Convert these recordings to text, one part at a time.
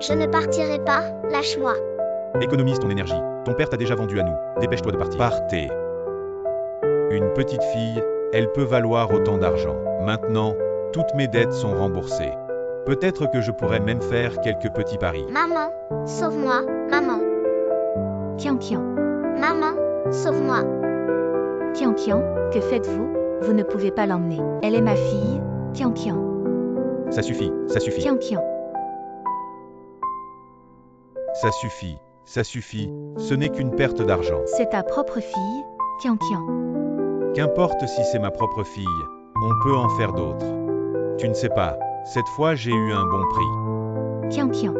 Je ne partirai pas, lâche-moi. Économise ton énergie. Ton père t'a déjà vendu à nous. Dépêche-toi de partir. Partez. Une petite fille, elle peut valoir autant d'argent. Maintenant, toutes mes dettes sont remboursées. Peut-être que je pourrais même faire quelques petits paris. Maman, sauve-moi, maman. Tian Tian. Maman, sauve-moi. Tian Tian, que faites-vous? Vous ne pouvez pas l'emmener. Elle est ma fille, Tian Tian. Ça suffit, ça suffit. Tian Tian. Ça suffit, ça suffit. Ce n'est qu'une perte d'argent. C'est ta propre fille, Tian Tian. Qu'importe si c'est ma propre fille, on peut en faire d'autres. Tu ne sais pas, cette fois j'ai eu un bon prix. Tian Tian.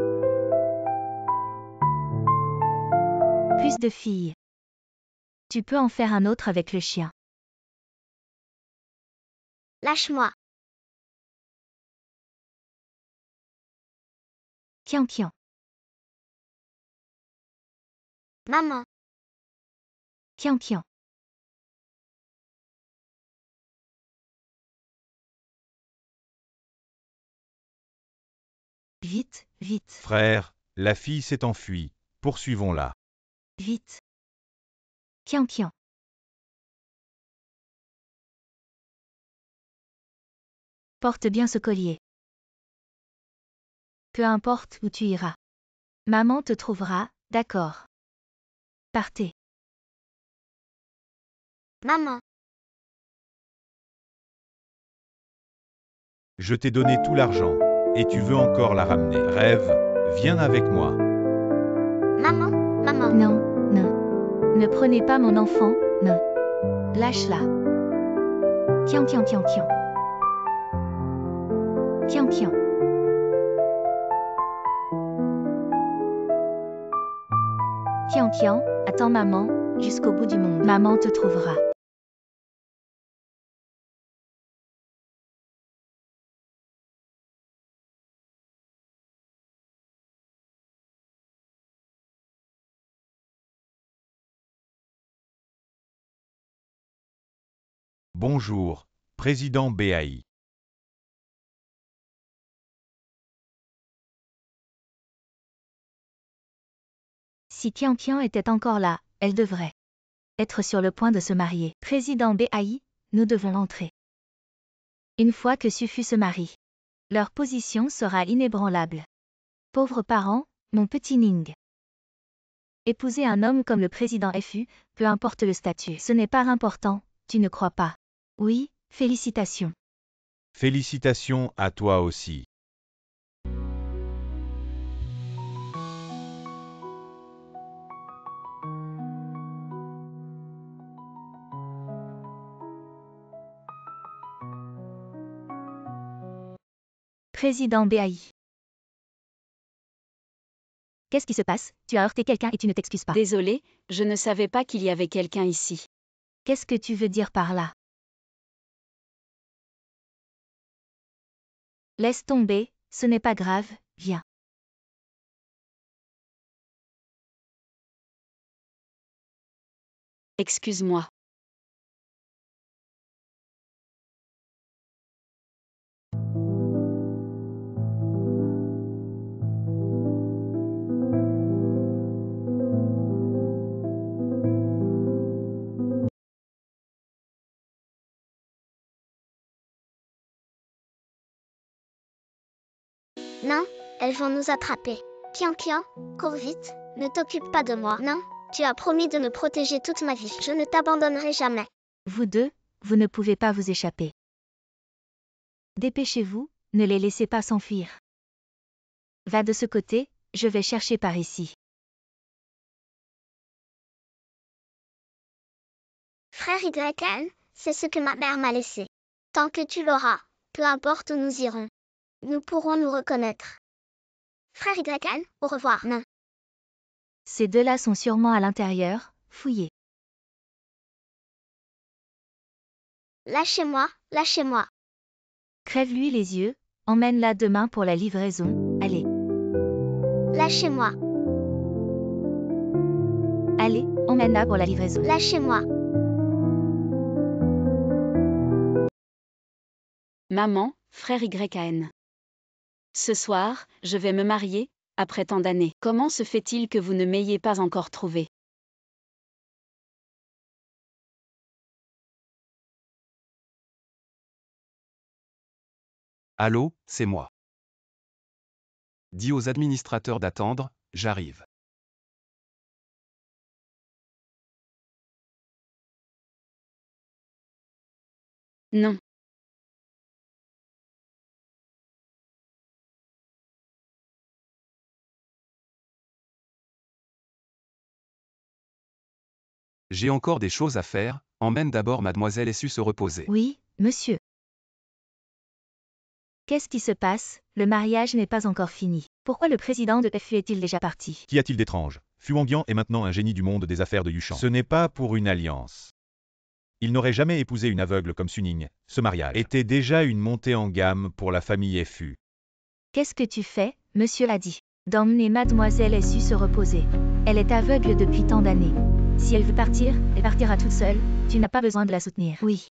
Plus de filles. Tu peux en faire un autre avec le chien. Lâche-moi. Tian Tian. Maman. Tian Tian. Vite, vite, Frère, la fille s'est enfuie. Poursuivons-la. vite. Tian Tian. Porte bien ce collier. Peu importe où tu iras. Maman te trouvera, d'accord. Partez. Maman. Je t'ai donné tout l'argent. Et tu veux encore la ramener. Rêve, viens avec moi. Maman, maman. Non, non. Ne prenez pas mon enfant, non. Lâche-la. Tian Tian Tian Tian. Tian Tian. Tian Tian, attends maman, jusqu'au bout du monde. Maman te trouvera. Bonjour, président BAI. Si Tian Tian était encore là, elle devrait être sur le point de se marier. Président BAI, nous devons entrer. Une fois que Sufu se marie, leur position sera inébranlable. Pauvres parents, mon petit Ning. Épouser un homme comme le président FU, peu importe le statut. Ce n'est pas important, tu ne crois pas? Oui, félicitations. Félicitations à toi aussi. Président BAI. Qu'est-ce qui se passe? Tu as heurté quelqu'un et tu ne t'excuses pas. Désolé, je ne savais pas qu'il y avait quelqu'un ici. Qu'est-ce que tu veux dire par là? Laisse tomber, ce n'est pas grave, viens. Excuse-moi. Non, elles vont nous attraper. Tian Tian, cours vite, ne t'occupe pas de moi. Non, tu as promis de me protéger toute ma vie. Je ne t'abandonnerai jamais. Vous deux, vous ne pouvez pas vous échapper. Dépêchez-vous, ne les laissez pas s'enfuir. Va de ce côté, je vais chercher par ici. Frère YN, c'est ce que ma mère m'a laissé. Tant que tu l'auras, peu importe où nous irons, nous pourrons nous reconnaître. Frère YN, au revoir. Non. Ces deux-là sont sûrement à l'intérieur, fouillés. Lâchez-moi, lâchez-moi. Crève-lui les yeux, emmène-la demain pour la livraison, allez. Lâchez-moi, Allez, emmène-la pour la livraison. lâchez-moi. Maman, frère YN. Ce soir, je vais me marier, après tant d'années. Comment se fait-il que vous ne m'ayez pas encore trouvé? Allô, c'est moi. Dis aux administrateurs d'attendre, j'arrive. Non. J'ai encore des choses à faire, emmène d'abord mademoiselle Essu se reposer. Oui, monsieur. Qu'est-ce qui se passe? Le mariage n'est pas encore fini. Pourquoi le président de FU est-il déjà parti? Qu'y a-t-il d'étrange? Fu Hongyan est maintenant un génie du monde des affaires de Yushan. Ce n'est pas pour une alliance. Il n'aurait jamais épousé une aveugle comme Suning. Ce mariage était déjà une montée en gamme pour la famille Fu. Qu'est-ce que tu fais? Monsieur l'a dit. D'emmener mademoiselle Essu se reposer. Elle est aveugle depuis tant d'années. Si elle veut partir, elle partira toute seule. Tu n'as pas besoin de la soutenir. Oui.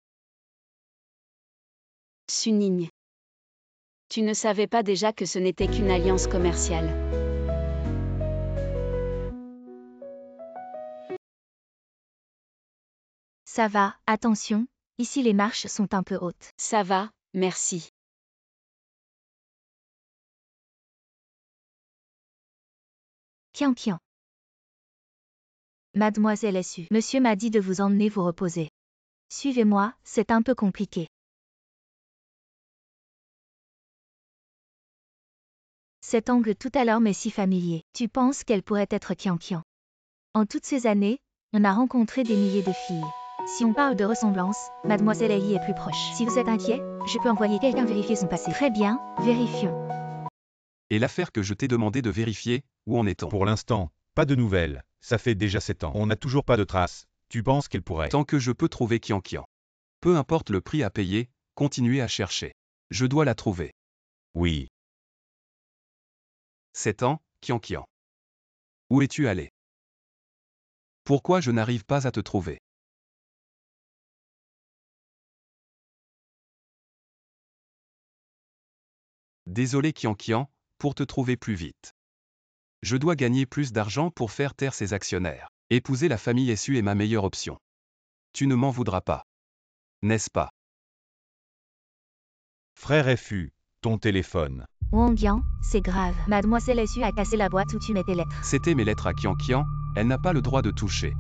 Suning. Tu ne savais pas déjà que ce n'était qu'une alliance commerciale. Ça va, attention, ici les marches sont un peu hautes. Ça va, merci. Kian. Mademoiselle Essu, monsieur m'a dit de vous emmener vous reposer. Suivez-moi, c'est un peu compliqué. Cet angle tout à l'heure m'est si familier. Tu penses qu'elle pourrait être Kian? En toutes ces années, on a rencontré des milliers de filles. Si on parle de ressemblance, mademoiselle Ai est plus proche. Si vous êtes inquiet, je peux envoyer quelqu'un vérifier son passé. Très bien, vérifions. Et l'affaire que je t'ai demandé de vérifier, où en est-on? Pour l'instant, pas de nouvelles. Ça fait déjà 7 ans. On n'a toujours pas de traces. Tu penses qu'elle pourrait? Tant que je peux trouver Kian. Peu importe le prix à payer, continuez à chercher. Je dois la trouver. Oui. 7 ans, Kian. Où es-tu allé? Pourquoi je n'arrive pas à te trouver? Désolé Kian, pour te trouver plus vite. Je dois gagner plus d'argent pour faire taire ces actionnaires. Épouser la famille Essu est ma meilleure option. Tu ne m'en voudras pas. N'est-ce pas? Frère Fu, ton téléphone. Wangyan, c'est grave. Mademoiselle Essu a cassé la boîte où tu mets tes lettres. C'était mes lettres à Kian, elle n'a pas le droit de toucher.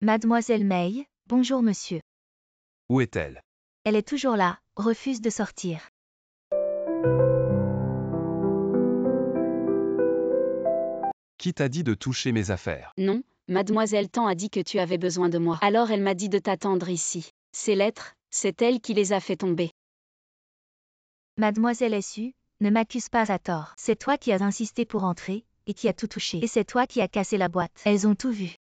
Mademoiselle Mei, bonjour monsieur. Où est-elle? Elle est toujours là, refuse de sortir. Qui t'a dit de toucher mes affaires? Non, mademoiselle Tan a dit que tu avais besoin de moi. Alors elle m'a dit de t'attendre ici. Ces lettres, c'est elle qui les a fait tomber. Mademoiselle Essu, ne m'accuse pas à tort. C'est toi qui as insisté pour entrer, et qui as tout touché. Et c'est toi qui as cassé la boîte. Elles ont tout vu.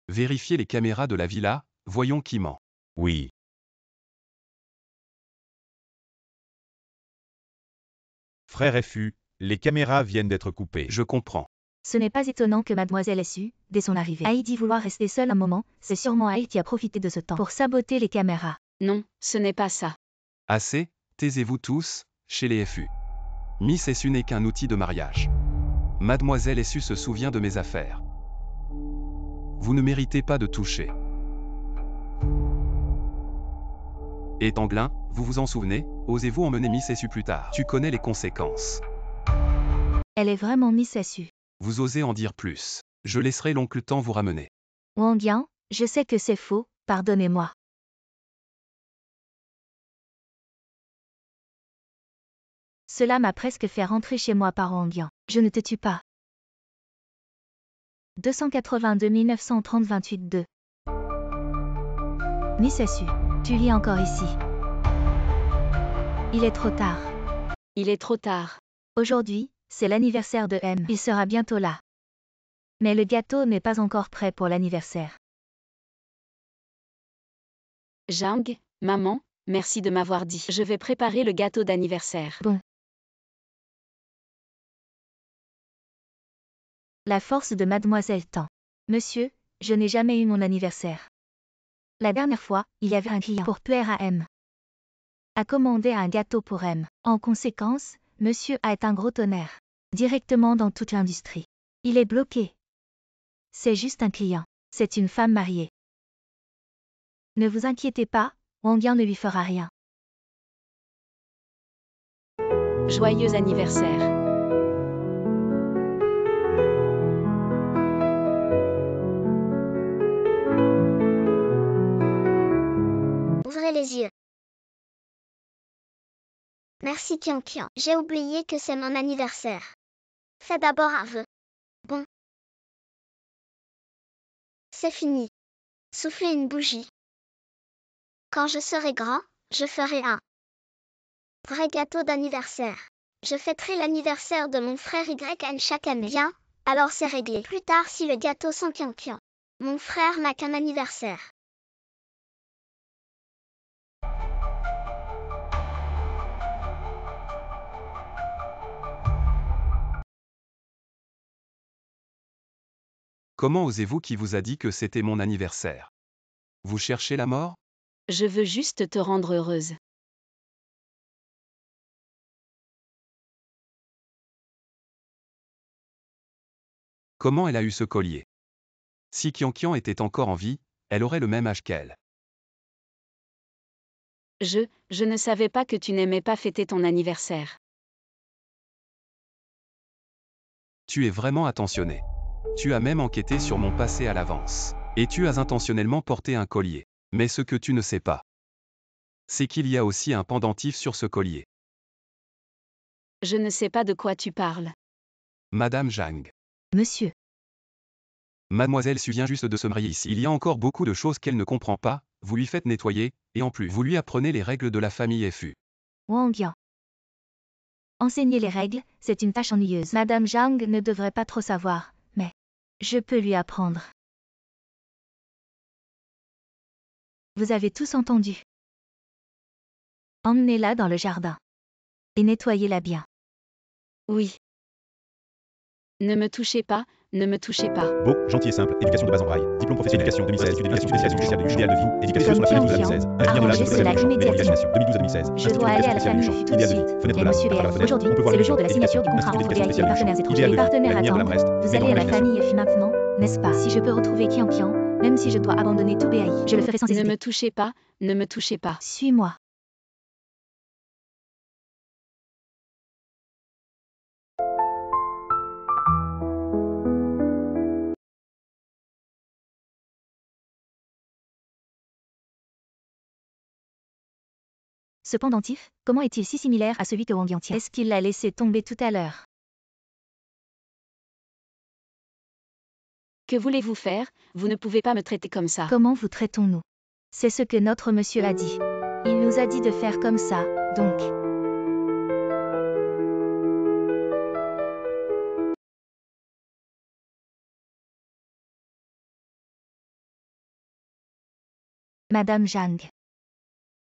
Vérifiez les caméras de la villa, voyons qui ment. Oui. Frère Fu, les caméras viennent d'être coupées. Je comprends. Ce n'est pas étonnant que mademoiselle Essu, dès son arrivée, ait dit vouloir rester seule un moment, c'est sûrement elle qui a profité de ce temps pour saboter les caméras. Non, ce n'est pas ça. Assez, taisez-vous tous, chez les FU. Miss Essu n'est qu'un outil de mariage. Mademoiselle Essu se souvient de mes affaires. Vous ne méritez pas de toucher. Et Tanglin, vous vous en souvenez, osez-vous emmener Miss Essu plus tard? Tu connais les conséquences. Elle est vraiment Miss Essu. Vous osez en dire plus. Je laisserai l'oncle Tan vous ramener. Wangyan, je sais que c'est faux, pardonnez-moi. Cela m'a presque fait rentrer chez moi par Wangyan. Je ne te tue pas. 282 930 28 2. Miss Essu, tu lis encore ici. Il est trop tard. Il est trop tard. Aujourd'hui, c'est l'anniversaire de M. Il sera bientôt là. Mais le gâteau n'est pas encore prêt pour l'anniversaire. Jang, maman, merci de m'avoir dit. Je vais préparer le gâteau d'anniversaire. Bon. La force de mademoiselle Tan. Monsieur, je n'ai jamais eu mon anniversaire. La dernière fois, il y avait un client pour plaire à M. A commandé un gâteau pour M. En conséquence, Monsieur A est un gros tonnerre. Directement dans toute l'industrie. Il est bloqué. C'est juste un client. C'est une femme mariée. Ne vous inquiétez pas, Wang Yang ne lui fera rien. Joyeux anniversaire. Ouvrez les yeux. Merci Kian Kian. J'ai oublié que c'est mon anniversaire. Fais d'abord un vœu. Bon. C'est fini. Soufflez une bougie. Quand je serai grand, je ferai un vrai gâteau d'anniversaire. Je fêterai l'anniversaire de mon frère YN chaque année. Bien, alors c'est réglé. Plus tard si le gâteau sans Kian Kian. Mon frère n'a qu'un anniversaire. Comment osez-vous qui vous a dit que c'était mon anniversaire? Vous cherchez la mort? Je veux juste te rendre heureuse. Comment elle a eu ce collier? Si Kian Kian était encore en vie, elle aurait le même âge qu'elle. Je ne savais pas que tu n'aimais pas fêter ton anniversaire. Tu es vraiment attentionné. Tu as même enquêté sur mon passé à l'avance. Et tu as intentionnellement porté un collier. Mais ce que tu ne sais pas, c'est qu'il y a aussi un pendentif sur ce collier. Je ne sais pas de quoi tu parles. Madame Zhang. Monsieur. Mademoiselle Su vient juste de se marier ici. Il y a encore beaucoup de choses qu'elle ne comprend pas, vous lui faites nettoyer, et en plus, vous lui apprenez les règles de la famille FU. Wang Yang. Enseigner les règles, c'est une tâche ennuyeuse. Madame Zhang ne devrait pas trop savoir, mais je peux lui apprendre. Vous avez tous entendu. Emmenez-la dans le jardin. Et nettoyez-la bien. Oui. Ne me touchez pas, ne me touchez pas. Beau, gentil et simple, éducation de base en braille, diplôme professionnel, éducation 2016, études d'éducation spéciale spéciale de idéal de vie, éducation sur la famille 12 à 2016, avenir de l'âge arrangez cela immédiatement. 2012 à 2016, Je dois aller à la famille FU tout de suite. Bien, monsieur BR, aujourd'hui, c'est le jour de la signature du contrat entre BI et les partenaires étrangers. Les partenaires attendent. Vous allez à la famille FU maintenant, n'est-ce pas? Si je peux retrouver Kian Kian, même si je dois abandonner tout BI, je le ferai sans Ne hésiter. me touchez pas, ne me touchez pas. Suis-moi. Ce pendentif, comment est-il si similaire à celui que Wang Yang tient? Est-ce qu'il l'a laissé tomber tout à l'heure? Que voulez-vous faire? Vous ne pouvez pas me traiter comme ça. Comment vous traitons-nous? C'est ce que notre monsieur a dit. Il nous a dit de faire comme ça, donc. Madame Zhang.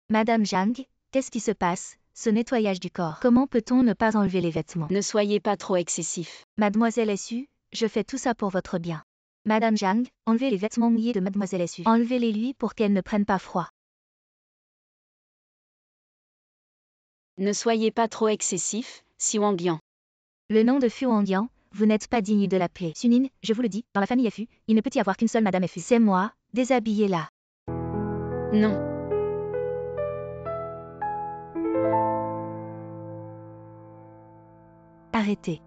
Madame Zhang, qu'est-ce qui se passe? Ce nettoyage du corps. Comment peut-on ne pas enlever les vêtements? Ne soyez pas trop excessif. Mademoiselle Su, je fais tout ça pour votre bien. Madame Zhang, enlevez les vêtements mouillés de Mademoiselle Su. Enlevez-les lui pour qu'elle ne prenne pas froid. Ne soyez pas trop excessif, Si Wang Yang. Le nom de Fu Wang Yang, vous n'êtes pas digne de l'appeler. Sunin, je vous le dis, dans la famille FU, il ne peut y avoir qu'une seule Madame FU. C'est moi, déshabillez-la. Non. Arrêtez.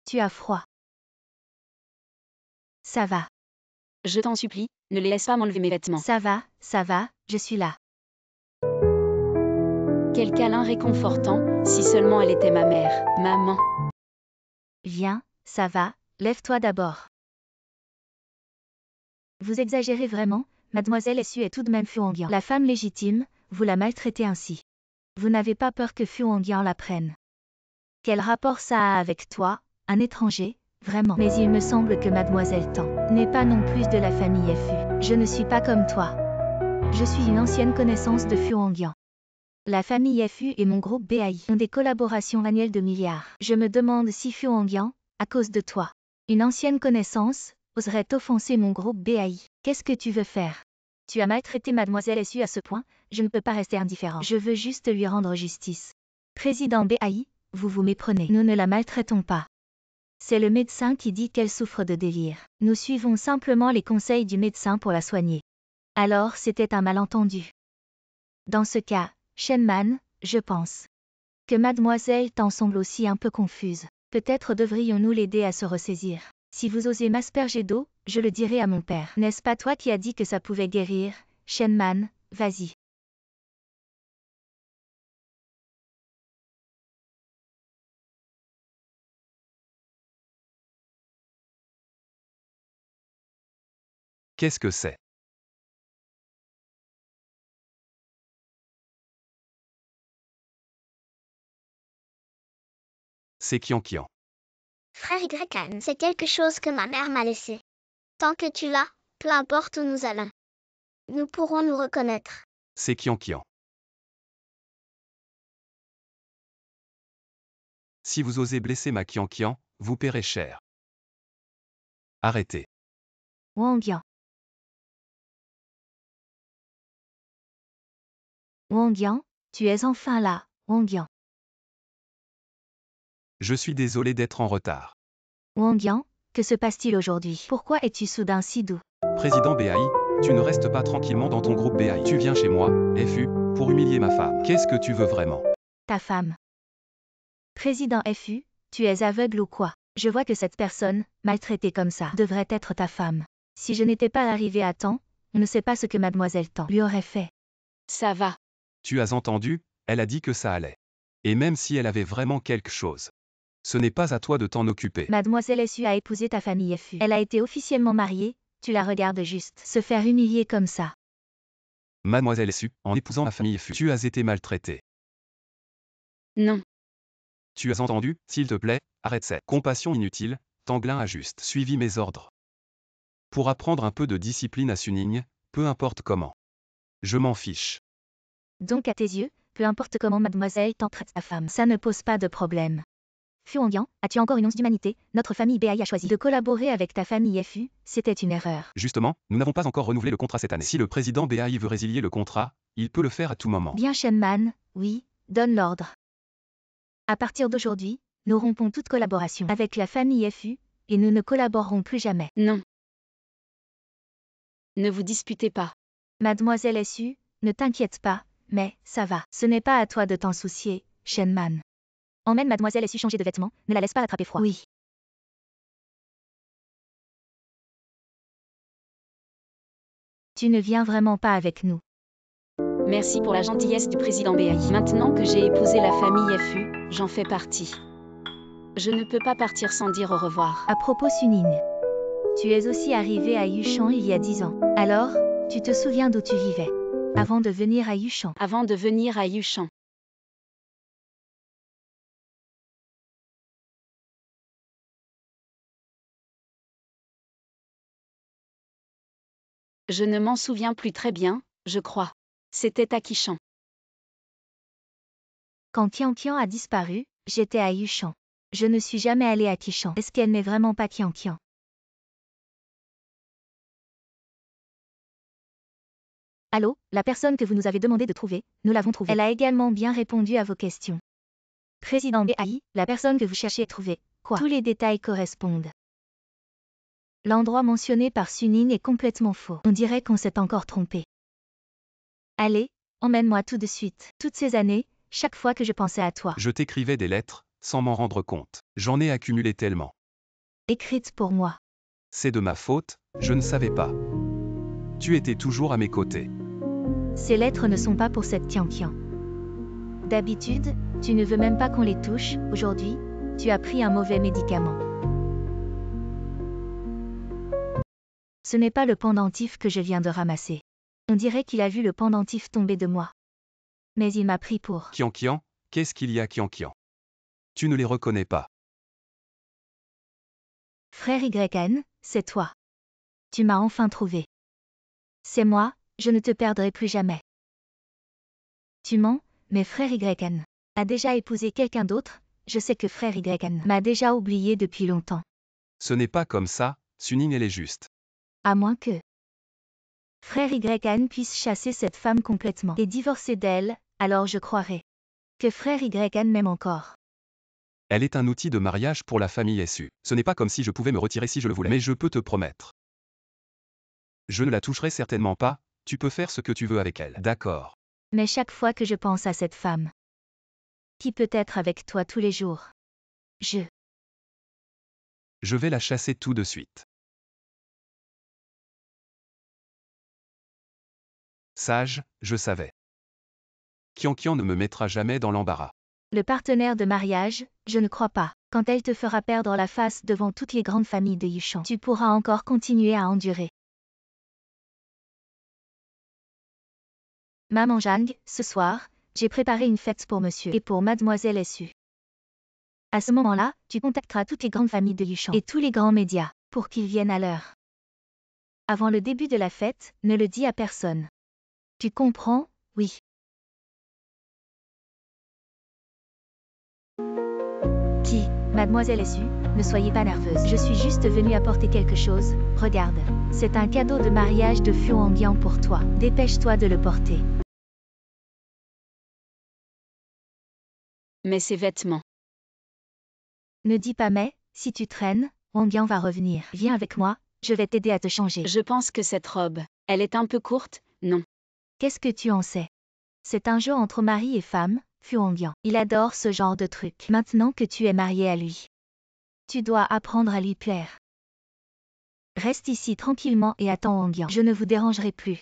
Tu as froid. Ça va. Je t'en supplie, ne les laisse pas m'enlever mes vêtements. Ça va, je suis là. Quel câlin réconfortant, si seulement elle était ma mère. Maman. Viens, ça va, lève-toi d'abord. Vous exagérez vraiment, Mademoiselle Su est tout de même Fu Wang Yang. La femme légitime, vous la maltraitez ainsi. Vous n'avez pas peur que Fu Wang Yang la prenne. Quel rapport ça a avec toi, un étranger, vraiment? Mais il me semble que Mademoiselle Tan n'est pas non plus de la famille FU. Je ne suis pas comme toi. Je suis une ancienne connaissance de Fu Wang Yang. La famille FU et mon groupe BAI ont des collaborations annuelles de milliards. Je me demande si Fu Hongyan, à cause de toi, une ancienne connaissance, oserait offenser mon groupe BAI. Qu'est-ce que tu veux faire? Tu as maltraité mademoiselle SU à ce point, je ne peux pas rester indifférent. Je veux juste lui rendre justice. Président BAI, vous vous méprenez. Nous ne la maltraitons pas. C'est le médecin qui dit qu'elle souffre de délire. Nous suivons simplement les conseils du médecin pour la soigner. Alors c'était un malentendu. Dans ce cas, Shenman, je pense que mademoiselle Tan semble aussi un peu confuse. Peut-être devrions-nous l'aider à se ressaisir. Si vous osez m'asperger d'eau, je le dirai à mon père. N'est-ce pas toi qui as dit que ça pouvait guérir, Shenman, vas-y. Qu'est-ce que c'est? C'est Qian. Frère YN, c'est quelque chose que ma mère m'a laissé. Tant que tu l'as, peu importe où nous allons, nous pourrons nous reconnaître. C'est Qian. Si vous osez blesser ma Qian, vous paierez cher. Arrêtez. Hongyan. Hongyan, tu es enfin là, Hongyan. Je suis désolé d'être en retard. Hongyan, que se passe-t-il aujourd'hui? Pourquoi es-tu soudain si doux? Président BAI, tu ne restes pas tranquillement dans ton groupe BAI. Tu viens chez moi, FU, pour humilier ma femme. Qu'est-ce que tu veux vraiment? Ta femme. Président FU, tu es aveugle ou quoi? Je vois que cette personne, maltraitée comme ça, devrait être ta femme. Si je n'étais pas arrivé à temps, on ne sait pas ce que mademoiselle Tan lui aurait fait. Ça va. Tu as entendu, elle a dit que ça allait. Et même si elle avait vraiment quelque chose, ce n'est pas à toi de t'en occuper. Mademoiselle SU a épousé ta famille FU. Elle a été officiellement mariée, tu la regardes juste se faire humilier comme ça. Mademoiselle SU, en épousant ma famille FU, tu as été maltraitée. Non. Tu as entendu, s'il te plaît, arrête cette compassion inutile, Tanglin a juste suivi mes ordres. Pour apprendre un peu de discipline à Suning, peu importe comment. Je m'en fiche. Donc à tes yeux, peu importe comment mademoiselle Tan traite ta femme, ça ne pose pas de problème. Fu Hongyan, as-tu encore une once d'humanité? Notre famille BAI a choisi de collaborer avec ta famille FU, c'était une erreur. Justement, nous n'avons pas encore renouvelé le contrat cette année. Si le président BAI veut résilier le contrat, il peut le faire à tout moment. Bien Shenman, oui, donne l'ordre. À partir d'aujourd'hui, nous rompons toute collaboration avec la famille FU, et nous ne collaborerons plus jamais. Non. Ne vous disputez pas. Mademoiselle SU, ne t'inquiète pas, mais ça va. Ce n'est pas à toi de t'en soucier, Shenman. Emmène mademoiselle SU changer de vêtements, ne la laisse pas attraper froid. Oui. Tu ne viens vraiment pas avec nous. Merci pour la gentillesse du président BAI. Maintenant que j'ai épousé la famille FU, j'en fais partie. Je ne peux pas partir sans dire au revoir. À propos Suning, tu es aussi arrivé à Yushan il y a 10 ans. Alors, tu te souviens d'où tu vivais avant de venir à Yushan? Avant de venir à Yushan. Je ne m'en souviens plus très bien, je crois. C'était à Qishan. Quand Qian a disparu, j'étais à Yushan. Je ne suis jamais allée à Qishan. Est-ce qu'elle n'est vraiment pas Qian? Allô, la personne que vous nous avez demandé de trouver, nous l'avons trouvée. Elle a également bien répondu à vos questions. Président BAI, la personne que vous cherchez est trouvée. Quoi? Tous les détails correspondent. L'endroit mentionné par Suning est complètement faux. On dirait qu'on s'est encore trompé. Allez, emmène-moi tout de suite. Toutes ces années, chaque fois que je pensais à toi. Je t'écrivais des lettres, sans m'en rendre compte. J'en ai accumulé tellement. Écrites pour moi. C'est de ma faute, je ne savais pas. Tu étais toujours à mes côtés. Ces lettres ne sont pas pour cette Qian. D'habitude, tu ne veux même pas qu'on les touche. Aujourd'hui, tu as pris un mauvais médicament. Ce n'est pas le pendentif que je viens de ramasser. On dirait qu'il a vu le pendentif tomber de moi. Mais il m'a pris pour... Qian, qu'est-ce qu'il y a Qian? Tu ne les reconnais pas. Frère YN, c'est toi. Tu m'as enfin trouvé. C'est moi, je ne te perdrai plus jamais. Tu mens, Mais frère YN a déjà épousé quelqu'un d'autre, je sais que frère YN m'a déjà oublié depuis longtemps. Ce n'est pas comme ça, Suning elle est juste. À moins que frère YN puisse chasser cette femme complètement et divorcer d'elle, alors je croirais que frère YN m'aime encore. Elle est un outil de mariage pour la famille SU. Ce n'est pas comme si je pouvais me retirer si je le voulais. Mais je peux te promettre. Je ne la toucherai certainement pas, tu peux faire ce que tu veux avec elle. D'accord. Mais chaque fois que je pense à cette femme, qui peut être avec toi tous les jours, je Je vais la chasser tout de suite. Sage, je savais. Kian ne me mettra jamais dans l'embarras. Le partenaire de mariage, je ne crois pas. Quand elle te fera perdre la face devant toutes les grandes familles de Yushan, tu pourras encore continuer à endurer. Maman Jang, ce soir, j'ai préparé une fête pour monsieur et pour mademoiselle SU. À ce moment-là, tu contacteras toutes les grandes familles de Yushan et tous les grands médias, pour qu'ils viennent à l'heure. Avant le début de la fête, ne le dis à personne. Tu comprends? Oui. Qui, mademoiselle SU, ne soyez pas nerveuse. Je suis juste venue apporter quelque chose, regarde. C'est un cadeau de mariage de Fu Hongyan pour toi. Dépêche-toi de le porter. Mais ces vêtements. Ne dis pas mais, si tu traînes, Hongyan va revenir. Viens avec moi, je vais t'aider à te changer. Je pense que cette robe, elle est un peu courte, non? Qu'est-ce que tu en sais? C'est un jeu entre mari et femme, Fu Hongyan. Il adore ce genre de truc. Maintenant que tu es marié à lui, tu dois apprendre à lui plaire. Reste ici tranquillement et attends Hongyan. Je ne vous dérangerai plus.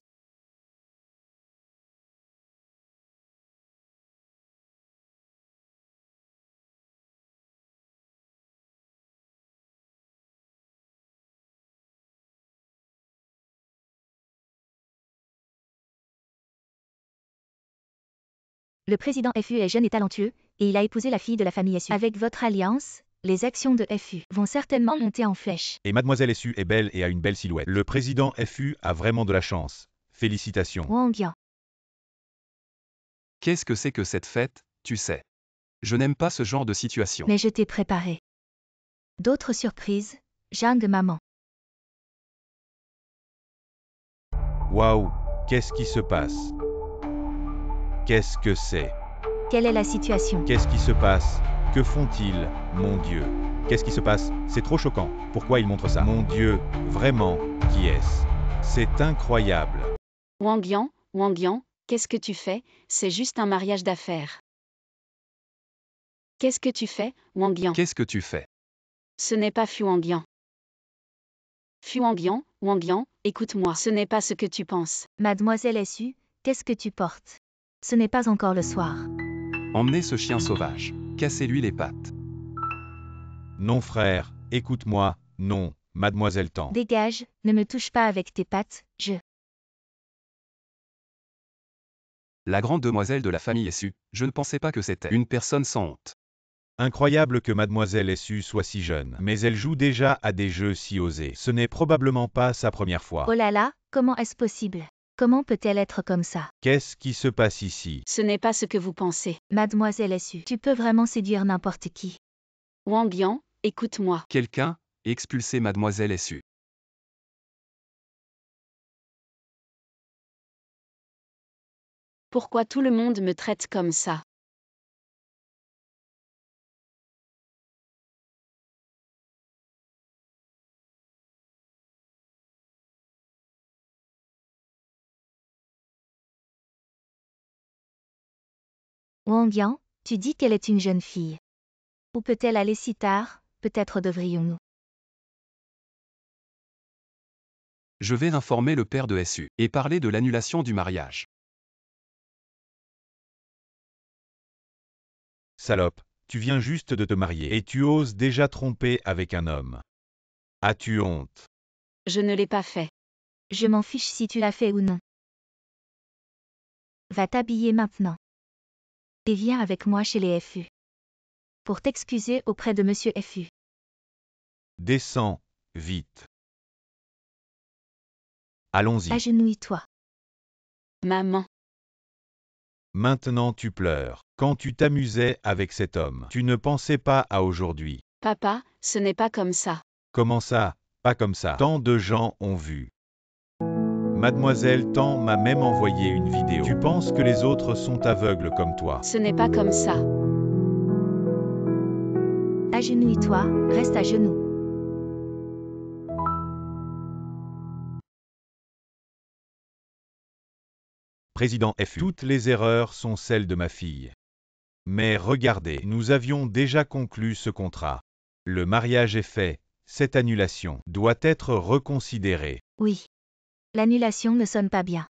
Le président FU est jeune et talentueux, et il a épousé la fille de la famille SU. Avec votre alliance, les actions de FU vont certainement monter en flèche. Et mademoiselle SU est belle et a une belle silhouette. Le président FU a vraiment de la chance. Félicitations. Hongyan. Qu'est-ce que c'est que cette fête, tu sais? Je n'aime pas ce genre de situation. Mais je t'ai préparé d'autres surprises, Jang maman. Waouh, qu'est-ce qui se passe? Qu'est-ce que c'est? Quelle est la situation? Qu'est-ce qui se passe? Que font-ils? Mon Dieu. Qu'est-ce qui se passe? C'est trop choquant. Pourquoi ils montrent ça? Mon Dieu, vraiment, qui est-ce? C'est incroyable. Wang Yan, qu'est-ce que tu fais? C'est juste un mariage d'affaires. Qu'est-ce que tu fais, Wang Yan? Qu'est-ce que tu fais? Ce n'est pas Fu Hongyan. Fu Hongyan, écoute-moi, ce n'est pas ce que tu penses. Mademoiselle SU, qu'est-ce que tu portes? Ce n'est pas encore le soir. Emmenez ce chien sauvage. Cassez-lui les pattes. Non frère, écoute-moi, non, mademoiselle Tan. Dégage, ne me touche pas avec tes pattes, je... La grande demoiselle de la famille SU, je ne pensais pas que c'était une personne sans honte. Incroyable que mademoiselle SU soit si jeune, mais elle joue déjà à des jeux si osés. Ce n'est probablement pas sa première fois. Oh là là, comment est-ce possible? Comment peut-elle être comme ça? Qu'est-ce qui se passe ici? Ce n'est pas ce que vous pensez. Mademoiselle SU, tu peux vraiment séduire n'importe qui. Wang Yan, écoute-moi. Quelqu'un, expulsez mademoiselle SU. Pourquoi tout le monde me traite comme ça? Hongyan, tu dis qu'elle est une jeune fille. Où peut-elle aller si tard? Peut-être devrions-nous. Je vais informer le père de SU et parler de l'annulation du mariage. Salope, tu viens juste de te marier et tu oses déjà tromper avec un homme. As-tu honte? Je ne l'ai pas fait. Je m'en fiche si tu l'as fait ou non. Va t'habiller maintenant. Et viens avec moi chez les FU. Pour t'excuser auprès de monsieur FU. Descends, vite. Allons-y. Agenouille-toi. Maman. Maintenant tu pleures. Quand tu t'amusais avec cet homme, tu ne pensais pas à aujourd'hui. Papa, ce n'est pas comme ça. Comment ça? Pas comme ça. Tant de gens ont vu. Mademoiselle Tan m'a même envoyé une vidéo. Tu penses que les autres sont aveugles comme toi? Ce n'est pas comme ça. Agenouille-toi, reste à genoux. Président FU. Toutes les erreurs sont celles de ma fille. Mais regardez, nous avions déjà conclu ce contrat. Le mariage est fait, cette annulation doit être reconsidérée. Oui. L'annulation ne sonne pas bien.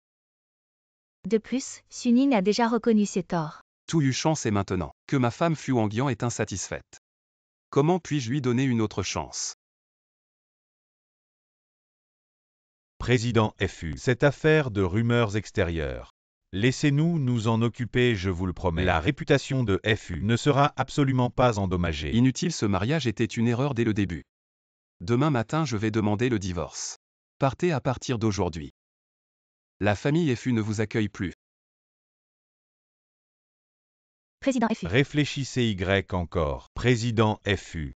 De plus, Suning a déjà reconnu ses torts. Tout Yuchan sait maintenant que ma femme Fu Hongyan est insatisfaite. Comment puis-je lui donner une autre chance? Président FU. Cette affaire de rumeurs extérieures. Laissez-nous nous en occuper, je vous le promets. La réputation de FU ne sera absolument pas endommagée. Inutile, ce mariage était une erreur dès le début. Demain matin, je vais demander le divorce. Partez à partir d'aujourd'hui. La famille FU ne vous accueille plus. Président FU. Réfléchissez Y encore. Président FU.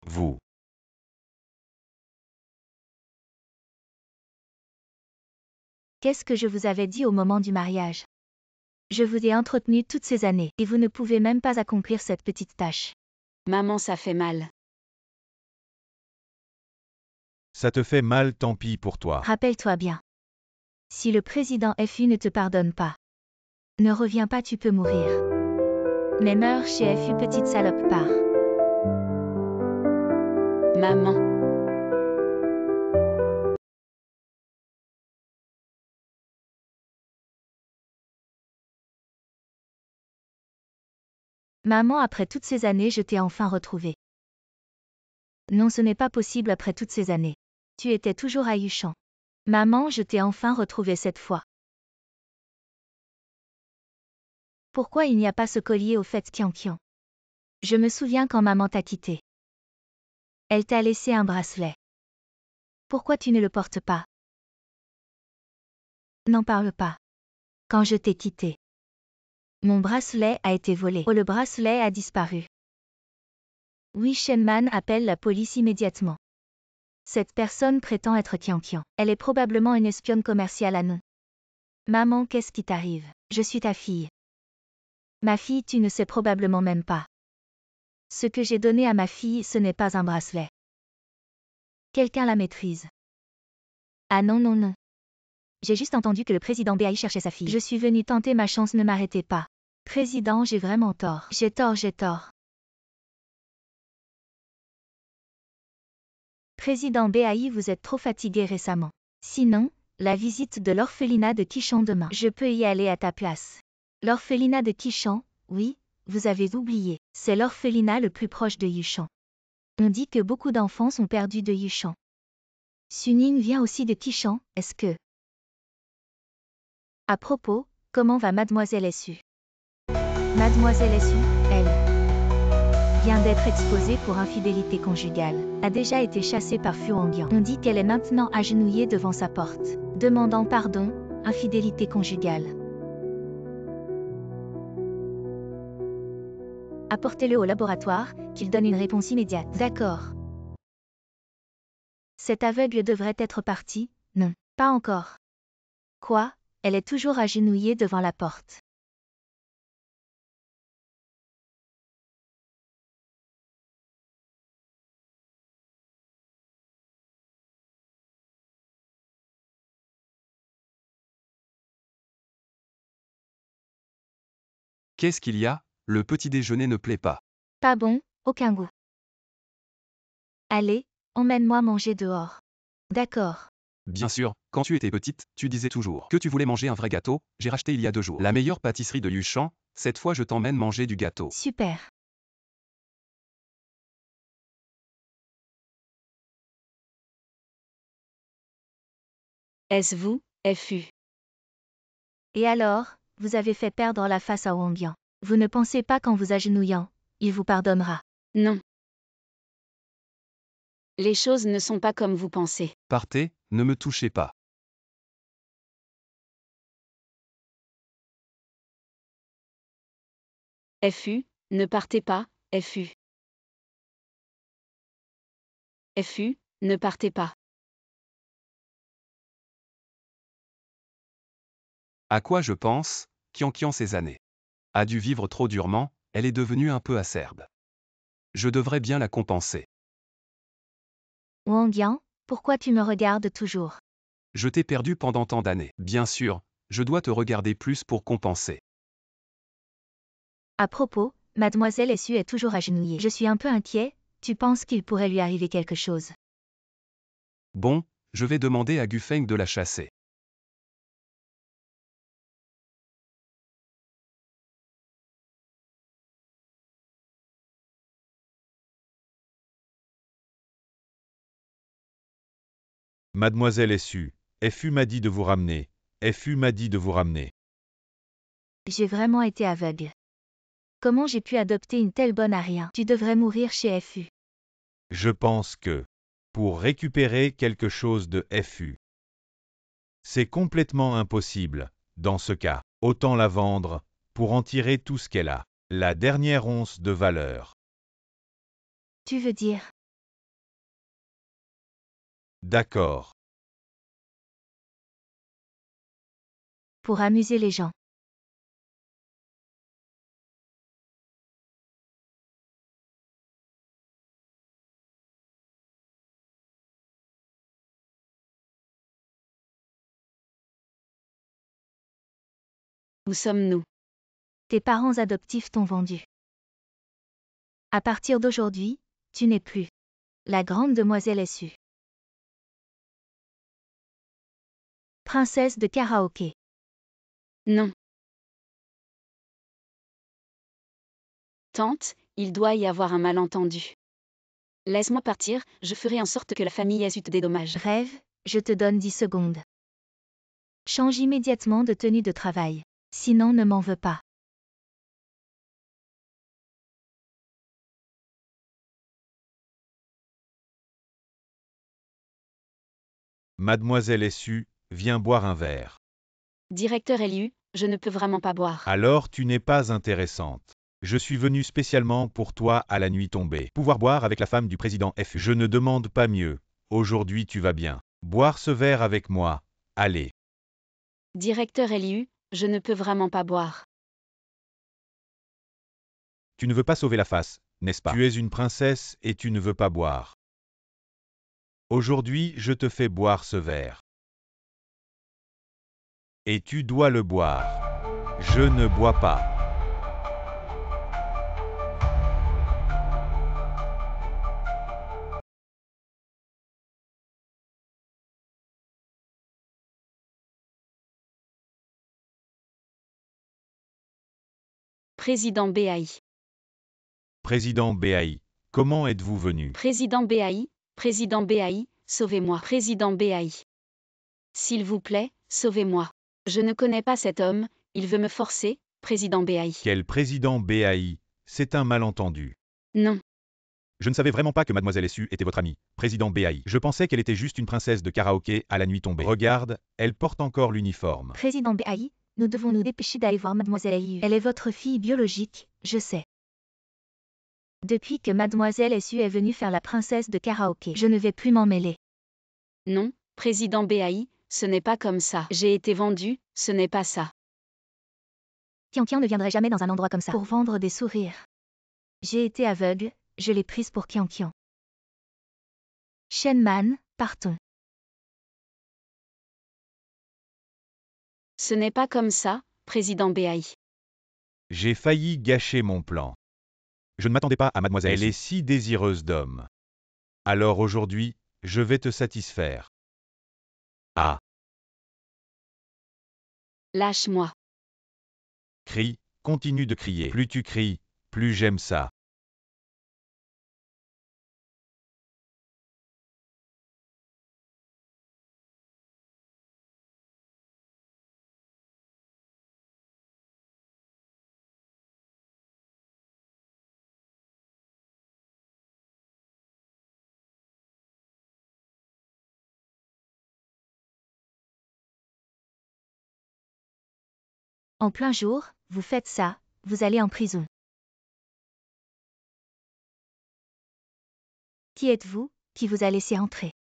Vous. Qu'est-ce que je vous avais dit au moment du mariage? Je vous ai entretenu toutes ces années, et vous ne pouvez même pas accomplir cette petite tâche. Maman, ça fait mal. Ça te fait mal, tant pis pour toi. Rappelle-toi bien. Si le président FU ne te pardonne pas, ne reviens pas, tu peux mourir. Mais meurs chez FU, petite salope, part. Maman. Maman, après toutes ces années, je t'ai enfin retrouvée. Non, ce n'est pas possible après toutes ces années. Tu étais toujours à Yuchan. Maman, je t'ai enfin retrouvée cette fois. Pourquoi il n'y a pas ce collier au fait, Kian? Je me souviens quand maman t'a quitté. Elle t'a laissé un bracelet. Pourquoi tu ne le portes pas? N'en parle pas. Quand je t'ai quitté, mon bracelet a été volé. Oh, le bracelet a disparu. Oui, Shenman appelle la police immédiatement. Cette personne prétend être Kian. Elle est probablement une espionne commerciale à nous. Maman, qu'est-ce qui t'arrive? Je suis ta fille. Ma fille, tu ne sais probablement même pas. Ce que j'ai donné à ma fille, ce n'est pas un bracelet. Quelqu'un la maîtrise. Ah non, non, non. J'ai juste entendu que le président BAI cherchait sa fille. Je suis venue tenter ma chance, ne m'arrêtez pas. Président, j'ai vraiment tort. J'ai tort. Président BAI, vous êtes trop fatigué récemment. Sinon, la visite de l'orphelinat de Kishan demain. Je peux y aller à ta place. L'orphelinat de Kishan, oui, vous avez oublié. C'est l'orphelinat le plus proche de Yuchan. On dit que beaucoup d'enfants sont perdus de Yuchan. Suning vient aussi de Kishan, est-ce que... À propos, comment va Mademoiselle SU? Mademoiselle SU, elle vient d'être exposée pour infidélité conjugale, a déjà été chassée par Fu Hongyan. On dit qu'elle est maintenant agenouillée devant sa porte, demandant pardon, infidélité conjugale. Apportez-le au laboratoire, qu'il donne une réponse immédiate. D'accord. Cette aveugle devrait être partie, non, pas encore. Quoi? Elle est toujours agenouillée devant la porte. Qu'est-ce qu'il y a? Le petit déjeuner ne plaît pas. Pas bon, aucun goût. Allez, emmène-moi manger dehors. D'accord. Bien sûr, quand tu étais petite, tu disais toujours que tu voulais manger un vrai gâteau. J'ai racheté il y a 2 jours la meilleure pâtisserie de Yuchan. Cette fois, je t'emmène manger du gâteau. Super. Est-ce vous, FU? Et alors, vous avez fait perdre la face à Hongyan. Vous ne pensez pas qu'en vous agenouillant, il vous pardonnera? Non. Les choses ne sont pas comme vous pensez. Partez, ne me touchez pas. FU, ne partez pas, FU. FU, ne partez pas. À quoi je pense, Kian ces années. A dû vivre trop durement, elle est devenue un peu acerbe. Je devrais bien la compenser. Wang Yang, pourquoi tu me regardes toujours? Je t'ai perdu pendant tant d'années. Bien sûr, je dois te regarder plus pour compenser. À propos, mademoiselle Su est toujours agenouillée. Je suis un peu inquiet, tu penses qu'il pourrait lui arriver quelque chose? Bon, je vais demander à Gufeng de la chasser. Mademoiselle Su, FU m'a dit de vous ramener. FU m'a dit de vous ramener. J'ai vraiment été aveugle. Comment j'ai pu adopter une telle bonne à rien? Tu devrais mourir chez FU. Je pense que, pour récupérer quelque chose de FU, c'est complètement impossible. Dans ce cas, autant la vendre, pour en tirer tout ce qu'elle a. La dernière once de valeur. Tu veux dire? D'accord. Pour amuser les gens. Où sommes-nous? Tes parents adoptifs t'ont vendu. À partir d'aujourd'hui, tu n'es plus la grande demoiselle Su. Princesse de karaoké. Non. Tante, il doit y avoir un malentendu. Laisse-moi partir, je ferai en sorte que la famille Su te dédommage. Rêve, je te donne 10 secondes. Change immédiatement de tenue de travail. Sinon ne m'en veux pas. Mademoiselle Su, viens boire un verre. Directeur Liu, je ne peux vraiment pas boire. Alors tu n'es pas intéressante. Je suis venu spécialement pour toi à la nuit tombée. Pouvoir boire avec la femme du président FU. Je ne demande pas mieux. Aujourd'hui tu vas bien. Boire ce verre avec moi. Allez. Directeur Liu, je ne peux vraiment pas boire. Tu ne veux pas sauver la face, n'est-ce pas? Tu es une princesse et tu ne veux pas boire. Aujourd'hui je te fais boire ce verre. Et tu dois le boire. Je ne bois pas. Président BAI. Président BAI, comment êtes-vous venu? Président BAI, sauvez-moi. Président BAI. S'il vous plaît, sauvez-moi. Je ne connais pas cet homme, il veut me forcer, président BAI. Quel président BAI? C'est un malentendu. Non. Je ne savais vraiment pas que Mademoiselle Su était votre amie, président BAI. Je pensais qu'elle était juste une princesse de karaoké à la nuit tombée. Regarde, elle porte encore l'uniforme. Président BAI, nous devons nous dépêcher d'aller voir mademoiselle Liu. Elle est votre fille biologique, je sais. Depuis que mademoiselle Su est venue faire la princesse de karaoké, je ne vais plus m'en mêler. Non, président BAI, ce n'est pas comme ça. J'ai été vendu, ce n'est pas ça. Kian ne viendrait jamais dans un endroit comme ça pour vendre des sourires. J'ai été aveugle, je l'ai prise pour Kian. Shenman, partons. Ce n'est pas comme ça, président BAI. J'ai failli gâcher mon plan. Je ne m'attendais pas à Mademoiselle Su. Elle est si désireuse d'homme. Alors aujourd'hui, je vais te satisfaire. Ah. Lâche-moi. Crie, continue de crier. Plus tu cries, plus j'aime ça. En plein jour, vous faites ça, vous allez en prison. Qui êtes-vous, qui vous a laissé entrer?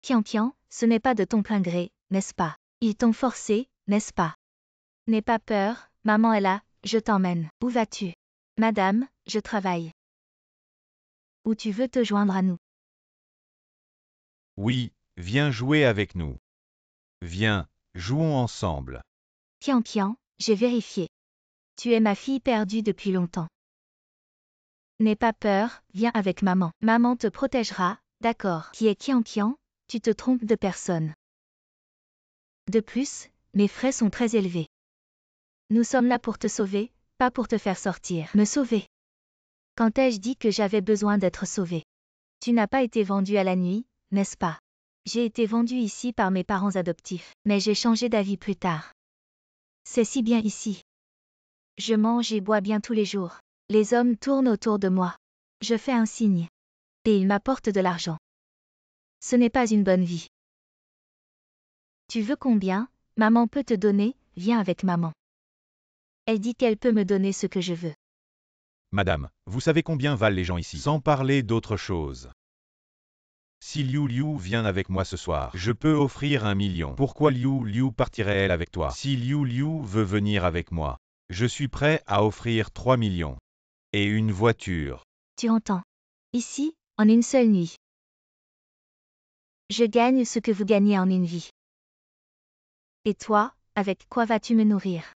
Qian, ce n'est pas de ton plein gré, n'est-ce pas? Ils t'ont forcé, n'est-ce pas? N'aie pas peur, maman est là, je t'emmène. Où vas-tu? Madame, je travaille. Ou tu veux te joindre à nous? Oui, viens jouer avec nous. Viens, jouons ensemble. Qian, j'ai vérifié. Tu es ma fille perdue depuis longtemps. N'aie pas peur, viens avec maman. Maman te protégera, d'accord. Qui est Qian? Tu te trompes de personne. De plus, mes frais sont très élevés. Nous sommes là pour te sauver, pas pour te faire sortir. Me sauver? Quand ai-je dit que j'avais besoin d'être sauvée? Tu n'as pas été vendue à la nuit, n'est-ce pas? J'ai été vendue ici par mes parents adoptifs, mais j'ai changé d'avis plus tard. C'est si bien ici. Je mange et bois bien tous les jours. Les hommes tournent autour de moi. Je fais un signe. Et ils m'apportent de l'argent. Ce n'est pas une bonne vie. Tu veux combien? Maman peut te donner, viens avec maman. Elle dit qu'elle peut me donner ce que je veux. Madame, vous savez combien valent les gens ici? Sans parler d'autre chose. Si Liu vient avec moi ce soir, je peux offrir 1 million. Pourquoi Liu partirait-elle avec toi? Si Liu veut venir avec moi, je suis prêt à offrir 3 millions. Et une voiture. Tu entends? Ici, en une seule nuit. Je gagne ce que vous gagnez en une vie. Et toi, avec quoi vas-tu me nourrir?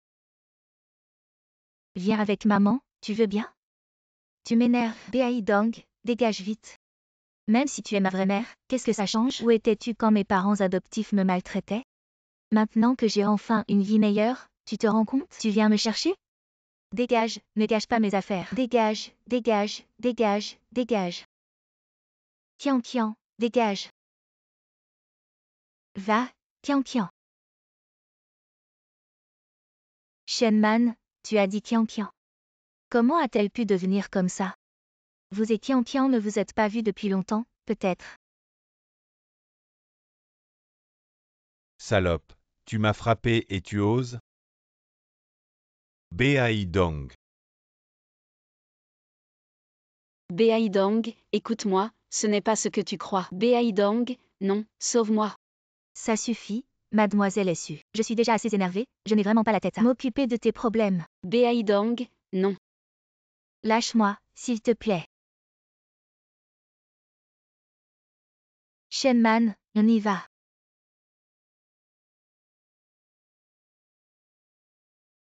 Viens avec maman, tu veux bien? Tu m'énerves, Bai Dong, dégage vite. Même si tu es ma vraie mère, qu'est-ce que ça change? Où étais-tu quand mes parents adoptifs me maltraitaient? Maintenant que j'ai enfin une vie meilleure, tu te rends compte? Tu viens me chercher? Dégage, ne gâche pas mes affaires. Dégage, dégage, dégage, dégage. Qian, dégage. Va, Qian. Shenman, tu as dit Qian. Comment a-t-elle pu devenir comme ça? Vous et Qian ne vous êtes pas vus depuis longtemps, peut-être. Salope, tu m'as frappé et tu oses? Bai Dong. Bai Dong, écoute-moi, ce n'est pas ce que tu crois. Bai Dong, non, sauve-moi. Ça suffit, mademoiselle Su. Je suis déjà assez énervée, je n'ai vraiment pas la tête à m'occuper de tes problèmes. Bai Dong, non. Lâche-moi, s'il te plaît. Shenman, on y va.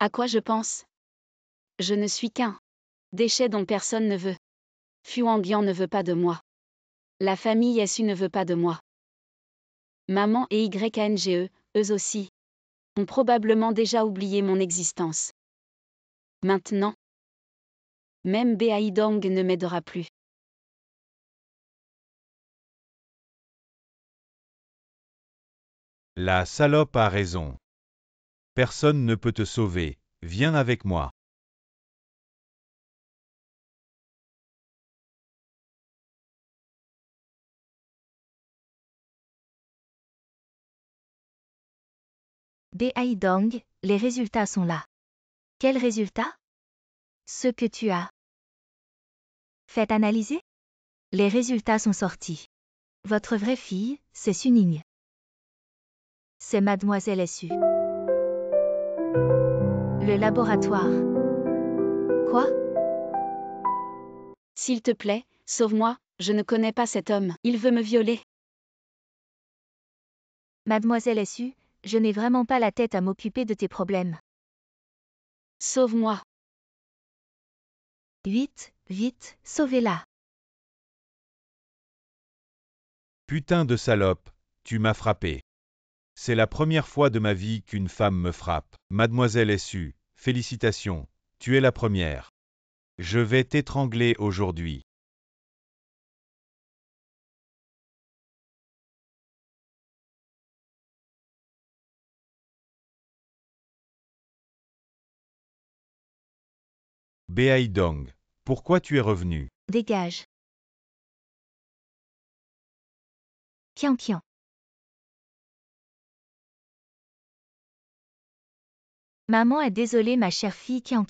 À quoi je pense? Je ne suis qu'un déchet dont personne ne veut. Fuangyang ne veut pas de moi. La famille Su ne veut pas de moi. Maman et YNGE, eux aussi, ont probablement déjà oublié mon existence. Maintenant, même Bai Dong ne m'aidera plus. La salope a raison. Personne ne peut te sauver, viens avec moi. Bai Dong, les résultats sont là. Quels résultats? Ceux que tu as fait analyser? Les résultats sont sortis. Votre vraie fille, c'est Suning. C'est mademoiselle Su. Le laboratoire. Quoi? S'il te plaît, sauve-moi, je ne connais pas cet homme. Il veut me violer. Mademoiselle Su, je n'ai vraiment pas la tête à m'occuper de tes problèmes. Sauve-moi. Vite, vite, sauvez-la. Putain de salope, tu m'as frappé. C'est la première fois de ma vie qu'une femme me frappe. Mademoiselle Su, félicitations, tu es la première. Je vais t'étrangler aujourd'hui. Bai Dong, pourquoi tu es revenu? Dégage. Qian. Maman est désolée ma chère fille Qian.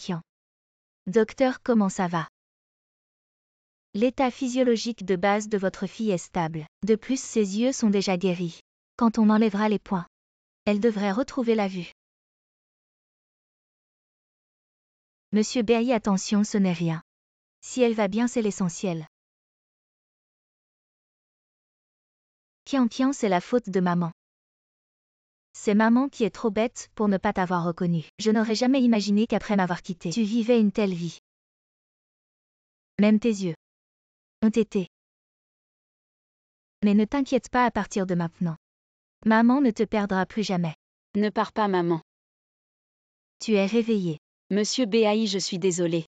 Docteur, comment ça va? L'état physiologique de base de votre fille est stable. De plus, ses yeux sont déjà guéris. Quand on enlèvera les points, elle devrait retrouver la vue. Monsieur Berry, attention, ce n'est rien. Si elle va bien, c'est l'essentiel. Kian, c'est la faute de maman. C'est maman qui est trop bête pour ne pas t'avoir reconnu. Je n'aurais jamais imaginé qu'après m'avoir quitté, tu vivais une telle vie. Même tes yeux ont été. Mais ne t'inquiète pas à partir de maintenant. Maman ne te perdra plus jamais. Ne pars pas, maman. Tu es réveillé. Monsieur Béaï, je suis désolée.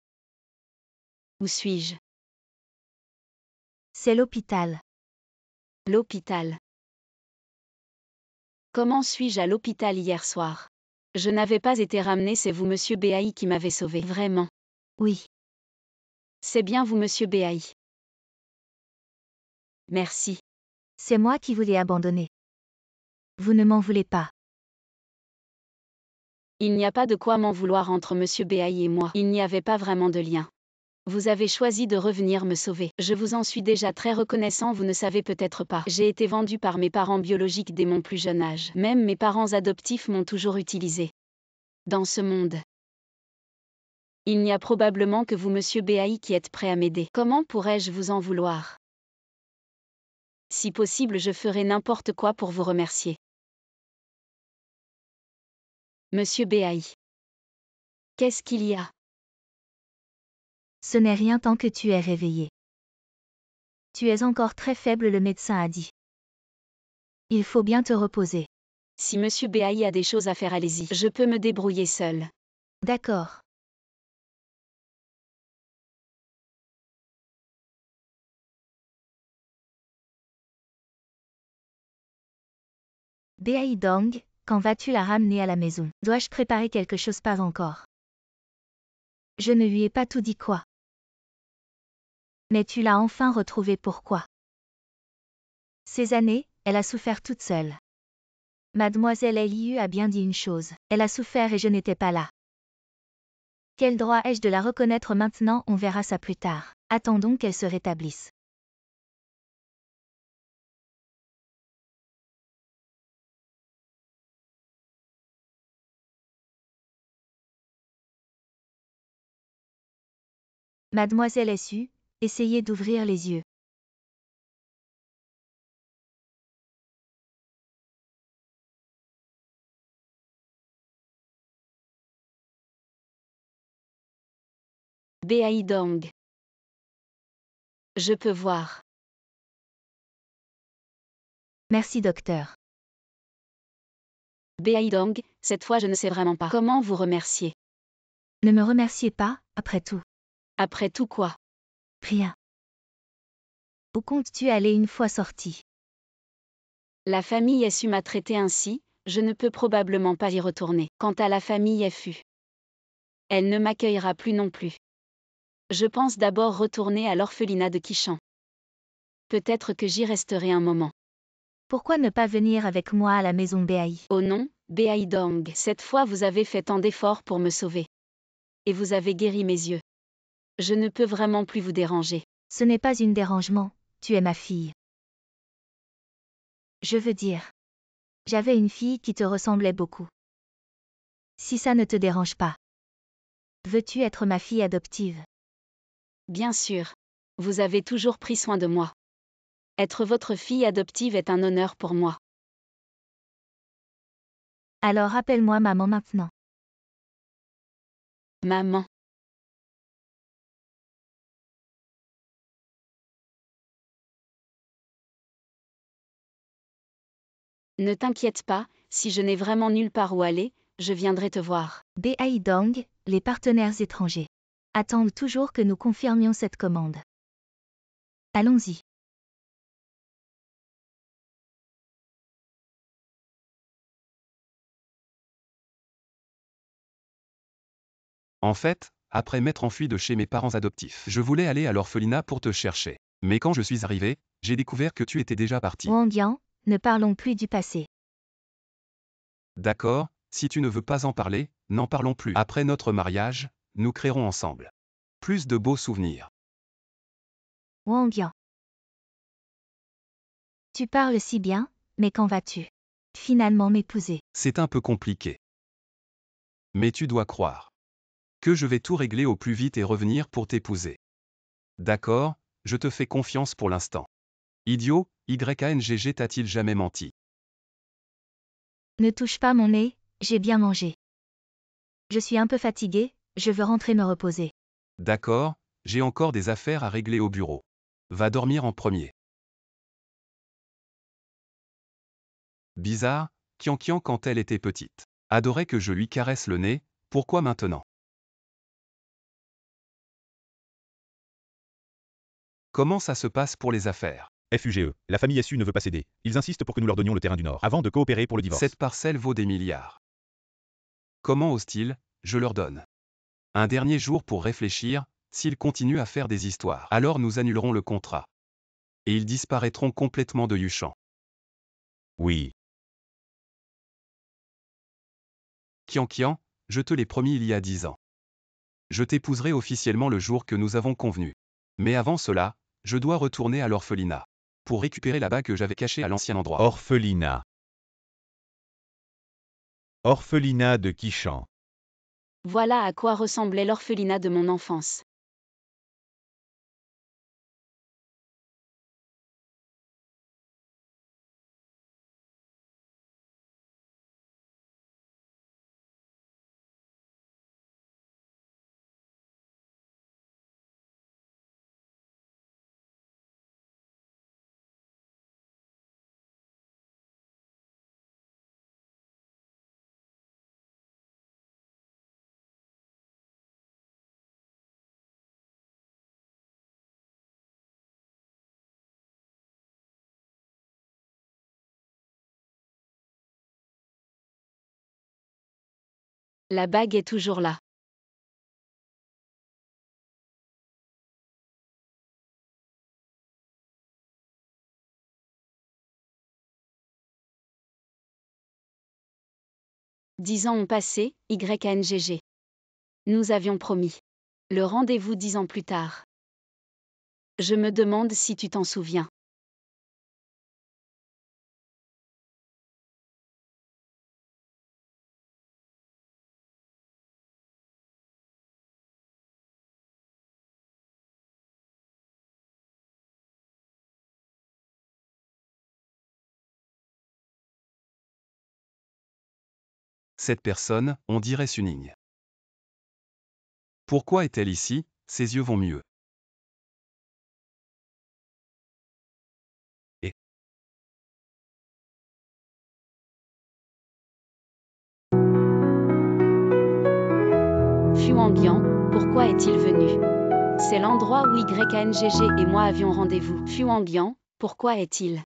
Où suis-je? C'est l'hôpital. L'hôpital. Comment suis-je à l'hôpital hier soir? Je n'avais pas été ramenée, c'est vous, monsieur Béaï, qui m'avez sauvée. Vraiment. Oui. C'est bien vous, monsieur Béaï. Merci. C'est moi qui vous l'ai abandonné. Vous ne m'en voulez pas. Il n'y a pas de quoi m'en vouloir entre monsieur Béaï et moi. Il n'y avait pas vraiment de lien. Vous avez choisi de revenir me sauver. Je vous en suis déjà très reconnaissant, vous ne savez peut-être pas. J'ai été vendu par mes parents biologiques dès mon plus jeune âge. Même mes parents adoptifs m'ont toujours utilisé. Dans ce monde. Il n'y a probablement que vous, monsieur Béaï, qui êtes prêt à m'aider. Comment pourrais-je vous en vouloir? Si possible, je ferai n'importe quoi pour vous remercier. Monsieur Béaï. Qu'est-ce qu'il y a? Ce n'est rien tant que tu es réveillé. Tu es encore très faible, le médecin a dit. Il faut bien te reposer. Si monsieur Béaï a des choses à faire, allez-y. Je peux me débrouiller seule. D'accord. Béaï Dong, quand vas-tu la ramener à la maison? Dois-je préparer quelque chose? Pas encore. Je ne lui ai pas tout dit, quoi. Mais tu l'as enfin retrouvée, pourquoi? Ces années, elle a souffert toute seule. Mademoiselle Liu a bien dit une chose, elle a souffert et je n'étais pas là. Quel droit ai-je de la reconnaître maintenant? On verra ça plus tard. Attendons qu'elle se rétablisse. Mademoiselle Su, essayez d'ouvrir les yeux. Béaï Dong. Je peux voir. Merci, docteur. Béaï Dong, cette fois je ne sais vraiment pas comment vous remercier. Ne me remerciez pas, après tout. Après tout quoi? Rien. Où comptes-tu aller une fois sorti? La famille Su m'a traité ainsi, je ne peux probablement pas y retourner. Quant à la famille Fu, elle ne m'accueillera plus non plus. Je pense d'abord retourner à l'orphelinat de Kishan. Peut-être que j'y resterai un moment. Pourquoi ne pas venir avec moi à la maison Béaï? Oh non, Béaï Dong, cette fois vous avez fait tant d'efforts pour me sauver. Et vous avez guéri mes yeux. Je ne peux vraiment plus vous déranger. Ce n'est pas un dérangement, tu es ma fille. Je veux dire. J'avais une fille qui te ressemblait beaucoup. Si ça ne te dérange pas. Veux-tu être ma fille adoptive? Bien sûr. Vous avez toujours pris soin de moi. Être votre fille adoptive est un honneur pour moi. Alors appelle-moi maman maintenant. Maman. Ne t'inquiète pas, si je n'ai vraiment nulle part où aller, je viendrai te voir. Béaï Dong, les partenaires étrangers attendent toujours que nous confirmions cette commande. Allons-y. En fait, après m'être enfui de chez mes parents adoptifs, je voulais aller à l'orphelinat pour te chercher. Mais quand je suis arrivé, j'ai découvert que tu étais déjà parti. Wang Yan, ne parlons plus du passé. D'accord, si tu ne veux pas en parler, n'en parlons plus. Après notre mariage, nous créerons ensemble plus de beaux souvenirs. Wang Yan. Tu parles si bien, mais quand vas-tu finalement m'épouser? C'est un peu compliqué. Mais tu dois croire que je vais tout régler au plus vite et revenir pour t'épouser. D'accord, je te fais confiance pour l'instant. Idiot, YANGG t'a-t-il jamais menti? Ne touche pas mon nez, j'ai bien mangé. Je suis un peu fatiguée, je veux rentrer me reposer. D'accord, j'ai encore des affaires à régler au bureau. Va dormir en premier. Bizarre, Kian quand elle était petite adorait que je lui caresse le nez, pourquoi maintenant? Comment ça se passe pour les affaires? FUGE, la famille SU ne veut pas céder. Ils insistent pour que nous leur donnions le terrain du Nord, avant de coopérer pour le divorce. Cette parcelle vaut des milliards. Comment osent-ils? Je leur donne un dernier jour pour réfléchir, s'ils continuent à faire des histoires, alors nous annulerons le contrat. Et ils disparaîtront complètement de Yuchan. Oui. Kian, je te l'ai promis il y a 10 ans. Je t'épouserai officiellement le jour que nous avons convenu. Mais avant cela, je dois retourner à l'orphelinat pour récupérer la bague que j'avais cachée à l'ancien endroit. Orphelinat. Orphelinat de Kishan. Voilà à quoi ressemblait l'orphelinat de mon enfance. La bague est toujours là. Dix ans ont passé, YANGG. Nous avions promis. Le rendez-vous 10 ans plus tard. Je me demande si tu t'en souviens. Cette personne, on dirait Suning. Pourquoi est-elle ici? Ses yeux vont mieux. Et Fuangyang, pourquoi est-il venu? C'est l'endroit où YANGG et moi avions rendez-vous. Fuangyang, pourquoi est-il?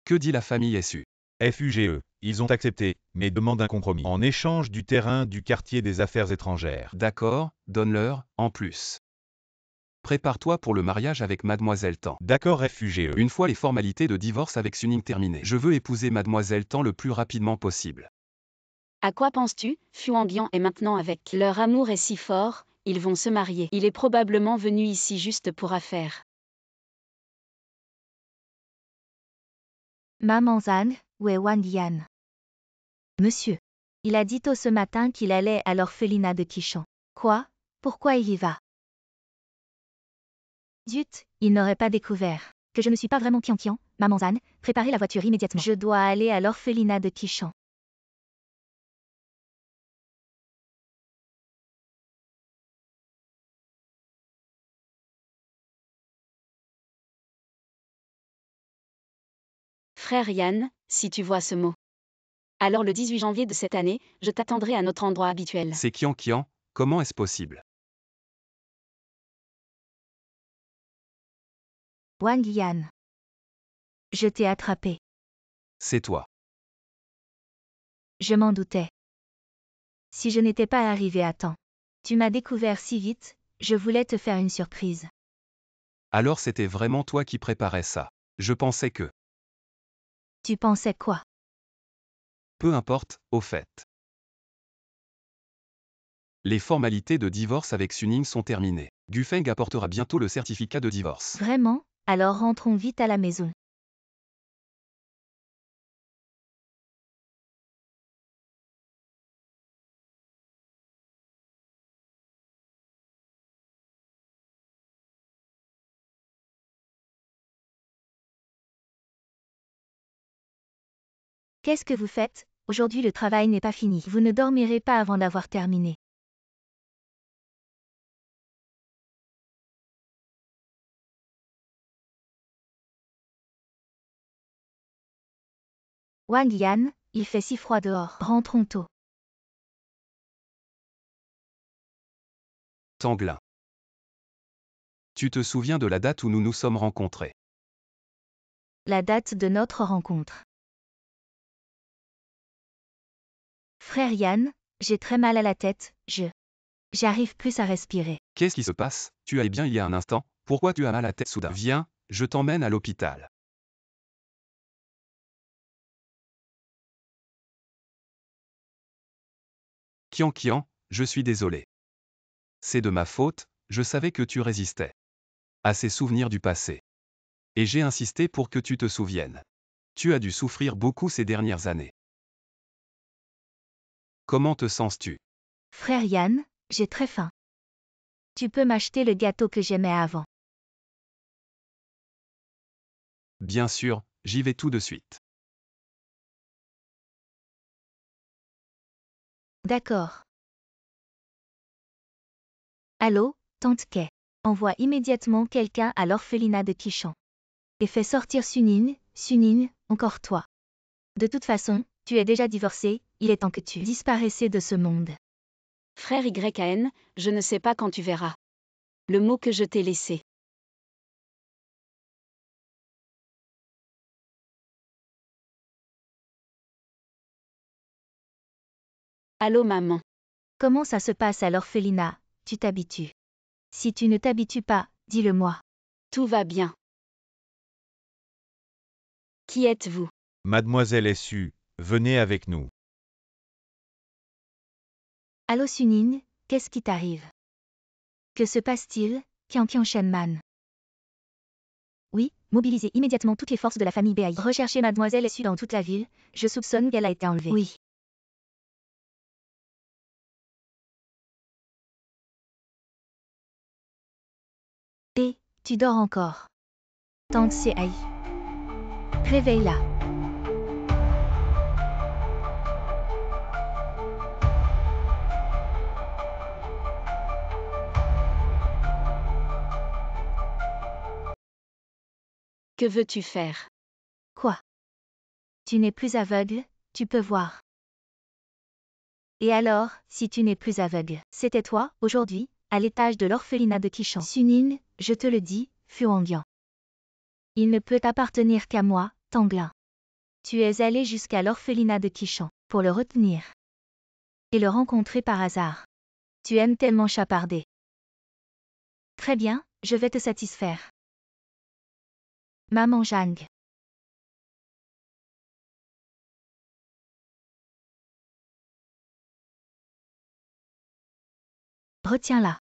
que dit la famille SU? FUGE, ils ont accepté, mais demandent un compromis. En échange du terrain du quartier des affaires étrangères. D'accord, donne-leur, en plus. Prépare-toi pour le mariage avec Mademoiselle Tan. D'accord FUGE. Une fois les formalités de divorce avec Suning terminées, je veux épouser Mademoiselle Tan le plus rapidement possible. À quoi penses-tu? Fuangyang est maintenant avec. Leur amour est si fort, ils vont se marier. Il est probablement venu ici juste pour affaire. Maman Zhang, où est Wang Yan? Monsieur. Il a dit tôt ce matin qu'il allait à l'orphelinat de Kishan. Quoi? Pourquoi il y va? Zut, il n'aurait pas découvert que je ne suis pas vraiment Kian. Maman Zhang, préparez la voiture immédiatement. Je dois aller à l'orphelinat de Kishan. Frère Yan, si tu vois ce mot. Alors le 18 janvier de cette année, je t'attendrai à notre endroit habituel. C'est Kian, comment est-ce possible? Wang Yan. Je t'ai attrapé. C'est toi. Je m'en doutais. Si je n'étais pas arrivé à temps. Tu m'as découvert si vite, je voulais te faire une surprise. Alors c'était vraiment toi qui préparais ça. Je pensais que... Tu pensais quoi? Peu importe, au fait. Les formalités de divorce avec Suning sont terminées. Gufeng apportera bientôt le certificat de divorce. Vraiment? Alors rentrons vite à la maison. Qu'est-ce que vous faites? Aujourd'hui le travail n'est pas fini. Vous ne dormirez pas avant d'avoir terminé. Wang Yan, il fait si froid dehors. Rentrons tôt. Tanglin. Tu te souviens de la date où nous nous sommes rencontrés? La date de notre rencontre. Frère Yan, j'ai très mal à la tête, j'arrive plus à respirer. Qu'est-ce qui se passe? Tu allais bien il y a un instant, pourquoi tu as mal à la tête soudain? Viens, je t'emmène à l'hôpital. Qian, je suis désolé. C'est de ma faute, je savais que tu résistais à ces souvenirs du passé. Et j'ai insisté pour que tu te souviennes. Tu as dû souffrir beaucoup ces dernières années. Comment te sens-tu? Frère Yan, j'ai très faim. Tu peux m'acheter le gâteau que j'aimais avant. Bien sûr, j'y vais tout de suite. D'accord. Allô, tante Kay. Envoie immédiatement quelqu'un à l'orphelinat de Qishan. Et fais sortir Sunin, encore toi. De toute façon, tu es déjà divorcé, il est temps que tu disparaisses de ce monde. Frère YN, je ne sais pas quand tu verras. Le mot que je t'ai laissé. Allô maman. Comment ça se passe à l'orphelinat? Tu t'habitues. Si tu ne t'habitues pas, dis-le-moi. Tout va bien. Qui êtes-vous? Mademoiselle Su, venez avec nous. Allô Sunin, qu'est-ce qui t'arrive? Que se passe-t-il, Qian Shenman? Oui, mobilisez immédiatement toutes les forces de la famille Bei. Recherchez Mademoiselle Su dans toute la ville, je soupçonne qu'elle a été enlevée. Oui. Et, tu dors encore. Tante Sei. Réveille-la. Que veux-tu faire? Quoi? Tu n'es plus aveugle, tu peux voir. Et alors, si tu n'es plus aveugle, c'était toi, aujourd'hui, à l'étage de l'orphelinat de Qishan. Sunin, je te le dis, Fuangyan. Il ne peut appartenir qu'à moi, Tanglin. Tu es allé jusqu'à l'orphelinat de Qishan, pour le retenir. Et le rencontrer par hasard. Tu aimes tellement chaparder. Très bien, je vais te satisfaire. Maman Zhang. Retiens-la.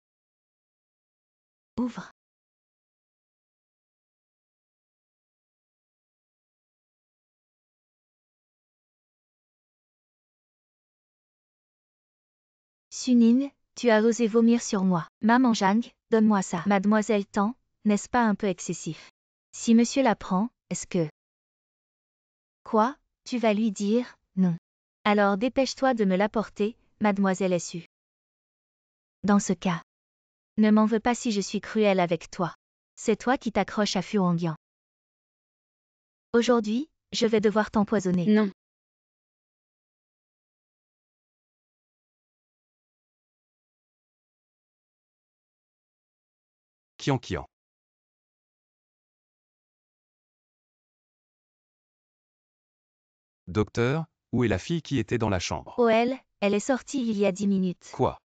Ouvre. Sunin, tu as osé vomir sur moi. Maman Zhang, donne-moi ça. Mademoiselle Tan, n'est-ce pas un peu excessif? Si monsieur l'apprend, est-ce que... Quoi? Tu vas lui dire, non. Alors dépêche-toi de me l'apporter, mademoiselle Su. Dans ce cas, ne m'en veux pas si je suis cruelle avec toi. C'est toi qui t'accroches à Fuangyan. Aujourd'hui, je vais devoir t'empoisonner. Non. Qian. Docteur, où est la fille qui était dans la chambre? Oh elle est sortie il y a 10 minutes. Quoi?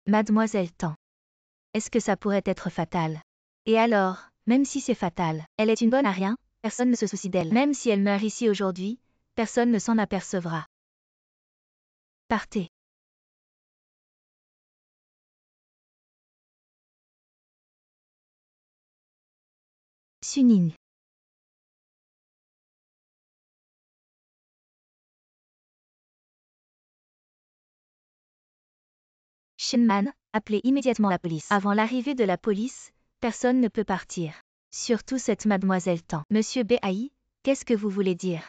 Mademoiselle Tan. Est-ce que ça pourrait être fatal? Et alors, même si c'est fatal, elle est une bonne à rien, personne ne se soucie d'elle. Même si elle meurt ici aujourd'hui, personne ne s'en apercevra. Partez. Suning. Shenman, appelez immédiatement la police. Avant l'arrivée de la police, personne ne peut partir. Surtout cette mademoiselle Tan. Monsieur Bai, qu'est-ce que vous voulez dire?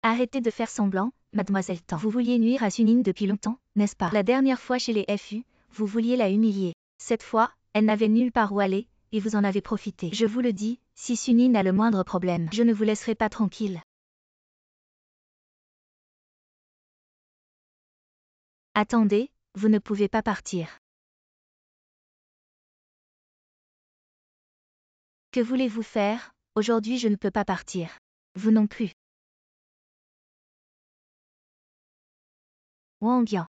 Arrêtez de faire semblant, mademoiselle Tan. Vous vouliez nuire à Suning depuis longtemps, n'est-ce pas? La dernière fois chez les FU, vous vouliez la humilier. Cette fois, elle n'avait nulle part où aller, et vous en avez profité. Je vous le dis, si Suning a le moindre problème, je ne vous laisserai pas tranquille. Attendez, vous ne pouvez pas partir. Que voulez-vous faire? Aujourd'hui je ne peux pas partir. Vous non plus. Wang Yan.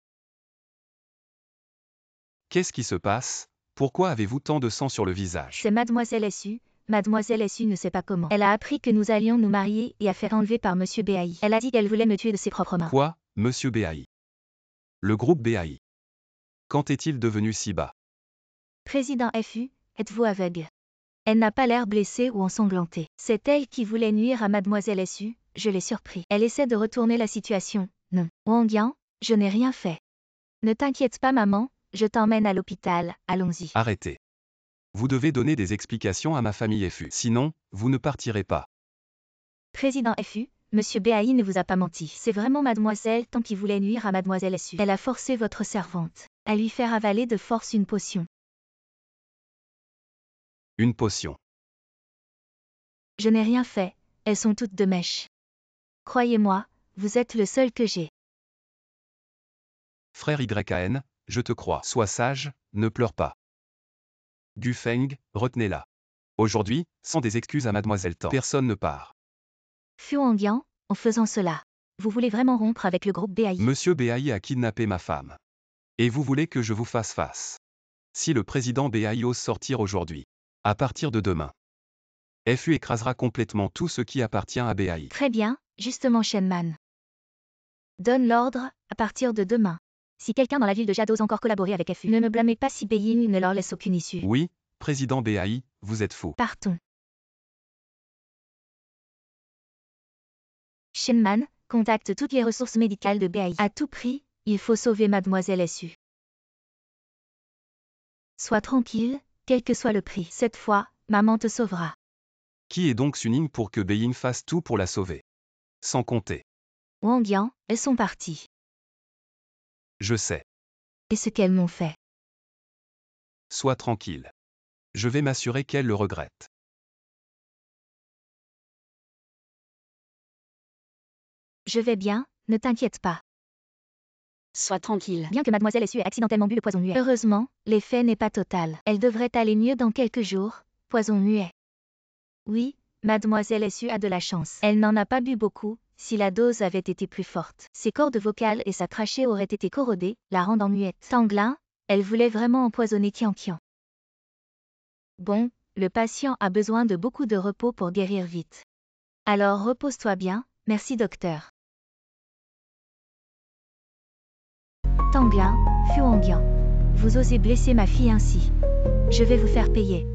Qu'est-ce qui se passe? Pourquoi avez-vous tant de sang sur le visage? C'est Mademoiselle Su. Mademoiselle Su ne sait pas comment. Elle a appris que nous allions nous marier et a fait enlever par Monsieur Bai. Elle a dit qu'elle voulait me tuer de ses propres mains. Quoi, Monsieur Bai? Le groupe Bai. Quand est-il devenu si bas? Président FU, êtes-vous aveugle? Elle n'a pas l'air blessée ou ensanglantée. C'est elle qui voulait nuire à Mademoiselle Su, je l'ai surpris. Elle essaie de retourner la situation. Non. Wang Yan, je n'ai rien fait. Ne t'inquiète pas maman, je t'emmène à l'hôpital, allons-y. Arrêtez. Vous devez donner des explications à ma famille FU. Sinon, vous ne partirez pas. Président FU, Monsieur Bai ne vous a pas menti. C'est vraiment Mademoiselle Tan qui voulait nuire à Mademoiselle Su. Elle a forcé votre servante à lui faire avaler de force une potion. Une potion. Je n'ai rien fait, elles sont toutes de mèche. Croyez-moi, vous êtes le seul que j'ai. Frère YAN, je te crois. Sois sage, ne pleure pas. Du Feng, retenez-la. Aujourd'hui, sans des excuses à Mademoiselle Tan, personne ne part. Fu Wangyan, en faisant cela, vous voulez vraiment rompre avec le groupe Bai? Monsieur Bai a kidnappé ma femme. Et vous voulez que je vous fasse face? Si le président Bai ose sortir aujourd'hui, à partir de demain, FU écrasera complètement tout ce qui appartient à Bai. Très bien, justement Shenman. Donne l'ordre, à partir de demain. Si quelqu'un dans la ville de Jade ose encore collaborer avec FU, ne me blâmez pas si Beiying ne leur laisse aucune issue. Oui, président Bai, vous êtes fou. Partons. Shenman, contacte toutes les ressources médicales de Bai. À tout prix, il faut sauver Mademoiselle Su. Sois tranquille, quel que soit le prix. Cette fois, maman te sauvera. Qui est donc Suning pour que Beiying fasse tout pour la sauver? Sans compter. Wang Yan, elles sont parties. Je sais. Et ce qu'elles m'ont fait. Sois tranquille. Je vais m'assurer qu'elle le regrette. Je vais bien, ne t'inquiète pas. Sois tranquille. Bien que Mademoiselle Su ait accidentellement bu le poison muet. Heureusement, l'effet n'est pas total. Elle devrait aller mieux dans quelques jours. Poison muet. Oui, Mademoiselle Su a de la chance. Elle n'en a pas bu beaucoup, si la dose avait été plus forte. Ses cordes vocales et sa trachée auraient été corrodées, la rendant muette. Tanglin, elle voulait vraiment empoisonner Qian. Bon, le patient a besoin de beaucoup de repos pour guérir vite. Alors repose-toi bien, merci docteur. Tanglin, Fu Wangyan. Vous osez blesser ma fille ainsi. Je vais vous faire payer.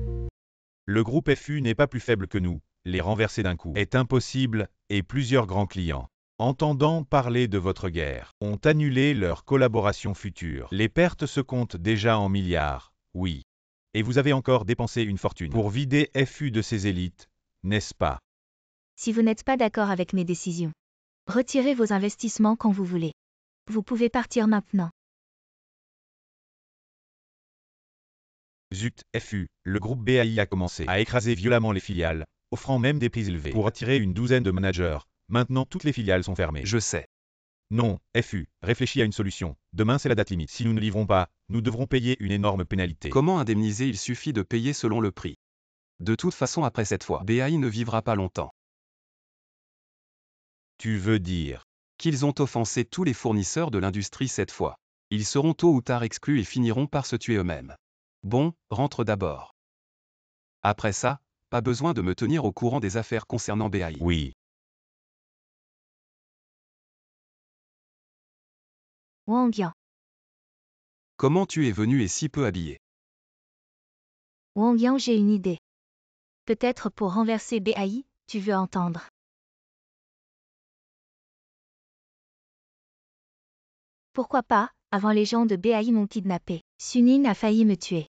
Le groupe FU n'est pas plus faible que nous, les renverser d'un coup est impossible, et plusieurs grands clients, entendant parler de votre guerre, ont annulé leur collaboration future. Les pertes se comptent déjà en milliards, oui. Et vous avez encore dépensé une fortune pour vider FU de ses élites, n'est-ce pas? Si vous n'êtes pas d'accord avec mes décisions, retirez vos investissements quand vous voulez. Vous pouvez partir maintenant. Zut, FU, le groupe Bai a commencé à écraser violemment les filiales, offrant même des prix élevés pour attirer une douzaine de managers. Maintenant toutes les filiales sont fermées. Je sais. Non, FU, réfléchis à une solution. Demain c'est la date limite. Si nous ne livrons pas, nous devrons payer une énorme pénalité. Comment indemniser? Il suffit de payer selon le prix. De toute façon après cette fois, Bai ne vivra pas longtemps. Tu veux dire Qu'ils ont offensé tous les fournisseurs de l'industrie cette fois. Ils seront tôt ou tard exclus et finiront par se tuer eux-mêmes. Bon, rentre d'abord. Après ça, pas besoin de me tenir au courant des affaires concernant Bai. Oui. Wang Yang. Comment tu es venu et si peu habillé? Wang Yang, j'ai une idée. Peut-être pour renverser BAI, tu veux entendre. Pourquoi pas, avant les gens de BAI m'ont kidnappé. Suning a failli me tuer.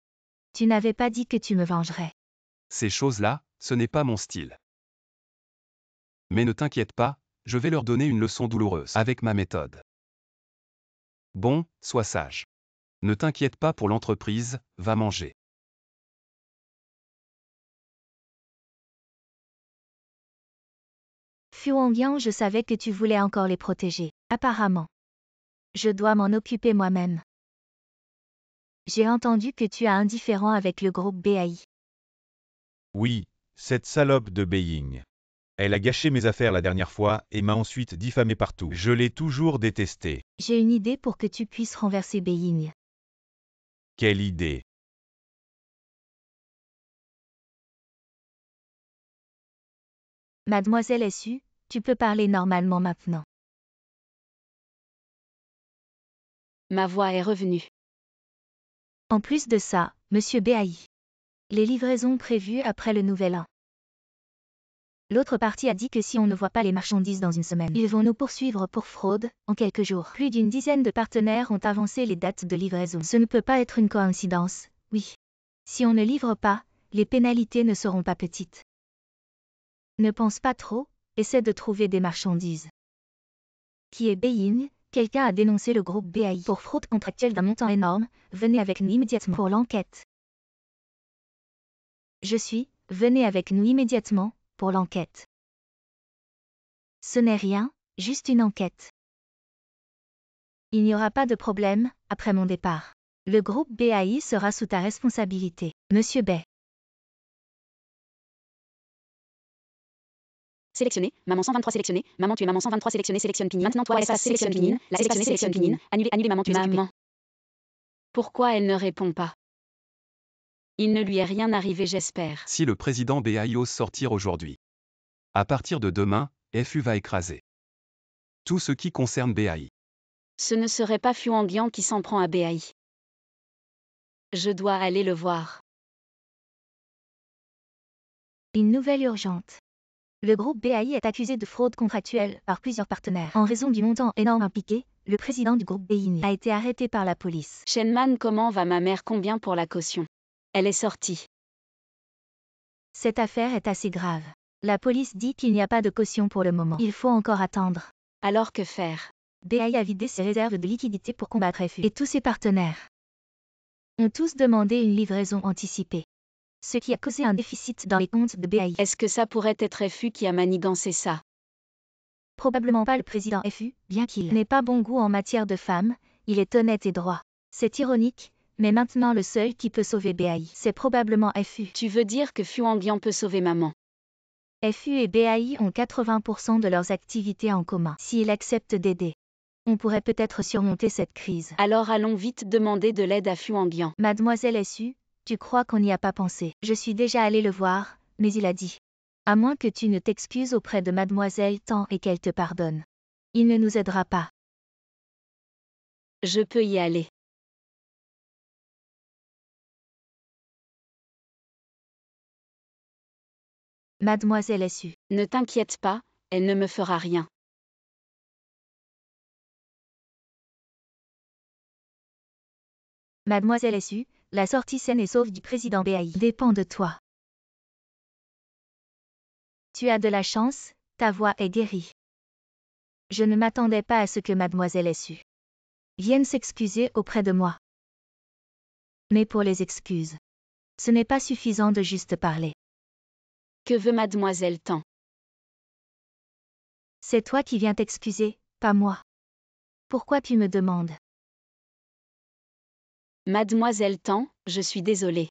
Tu n'avais pas dit que tu me vengerais. Ces choses-là, ce n'est pas mon style. Mais ne t'inquiète pas, je vais leur donner une leçon douloureuse avec ma méthode. Bon, sois sage. Ne t'inquiète pas pour l'entreprise, va manger. Fu Wangyang, je savais que tu voulais encore les protéger. Apparemment. Je dois m'en occuper moi-même. J'ai entendu que tu es indifférent avec le groupe BAI. Oui, cette salope de Beiying. Elle a gâché mes affaires la dernière fois et m'a ensuite diffamé partout. Je l'ai toujours détestée. J'ai une idée pour que tu puisses renverser Beiying. Quelle idée! Mademoiselle Su, tu peux parler normalement maintenant. Ma voix est revenue. En plus de ça, Monsieur BAI. Les livraisons prévues après le nouvel an. L'autre partie a dit que si on ne voit pas les marchandises dans une semaine, ils vont nous poursuivre pour fraude, en quelques jours. Plus d'une dizaine de partenaires ont avancé les dates de livraison. Ce ne peut pas être une coïncidence, oui. Si on ne livre pas, les pénalités ne seront pas petites. Ne pense pas trop, essaie de trouver des marchandises. Qui est Beiying? Quelqu'un a dénoncé le groupe BAI pour fraude contractuelle d'un montant énorme, venez avec nous immédiatement pour l'enquête. Venez avec nous immédiatement, pour l'enquête. Ce n'est rien, juste une enquête. Il n'y aura pas de problème, après mon départ. Le groupe BAI sera sous ta responsabilité, Monsieur Bay. Sélectionné, maman 123 sélectionné, maman tu es maman 123 sélectionné, sélectionne Pinine. Maintenant toi espace sélectionne Pinine, la sélectionne Pinine, annulé maman tu es occupée. Maman. Pourquoi elle ne répond pas? Il ne lui est rien arrivé j'espère. Si le président BAI ose sortir aujourd'hui. À partir de demain, FU va écraser tout ce qui concerne BAI. Ce ne serait pas Fu Wangyang qui s'en prend à BAI. Je dois aller le voir. Une nouvelle urgente. Le groupe BAI est accusé de fraude contractuelle par plusieurs partenaires. En raison du montant énorme impliqué, le président du groupe BAI a été arrêté par la police. Shenman, comment va ma mère? Combien pour la caution? Elle est sortie. Cette affaire est assez grave. La police dit qu'il n'y a pas de caution pour le moment. Il faut encore attendre. Alors que faire? BAI a vidé ses réserves de liquidités pour combattre FU. Et tous ses partenaires ont tous demandé une livraison anticipée. Ce qui a causé un déficit dans les comptes de BAI. Est-ce que ça pourrait être FU qui a manigancé ça? Probablement pas le président FU, bien qu'il n'ait pas bon goût en matière de femmes, il est honnête et droit. C'est ironique, mais maintenant le seul qui peut sauver BAI, c'est probablement FU. Tu veux dire que Fu Wangyang peut sauver maman? FU et BAI ont 80% de leurs activités en commun. S'il accepte d'aider, on pourrait peut-être surmonter cette crise. Alors allons vite demander de l'aide à Fu Wangyang. Mademoiselle Su, tu crois qu'on n'y a pas pensé? Je suis déjà allée le voir, mais il a dit. À moins que tu ne t'excuses auprès de Mademoiselle Tan et qu'elle te pardonne. Il ne nous aidera pas. Je peux y aller. Mademoiselle Su. Ne t'inquiète pas, elle ne me fera rien. Mademoiselle Su, la sortie saine et sauve du président BAI dépend de toi. Tu as de la chance, ta voix est guérie. Je ne m'attendais pas à ce que Mademoiselle Su vienne s'excuser auprès de moi. Mais pour les excuses, ce n'est pas suffisant de juste parler. Que veut Mademoiselle Tan? C'est toi qui viens t'excuser, pas moi. Pourquoi tu me demandes? Mademoiselle Tan, je suis désolée.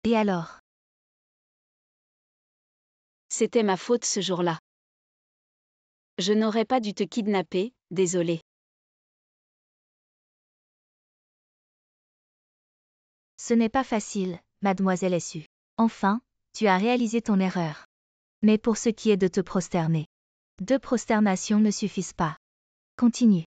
Et alors? C'était ma faute ce jour-là. Je n'aurais pas dû te kidnapper, désolée. Ce n'est pas facile, mademoiselle Essu. Enfin, tu as réalisé ton erreur. Mais pour ce qui est de te prosterner, 2 prosternations ne suffisent pas. Continue.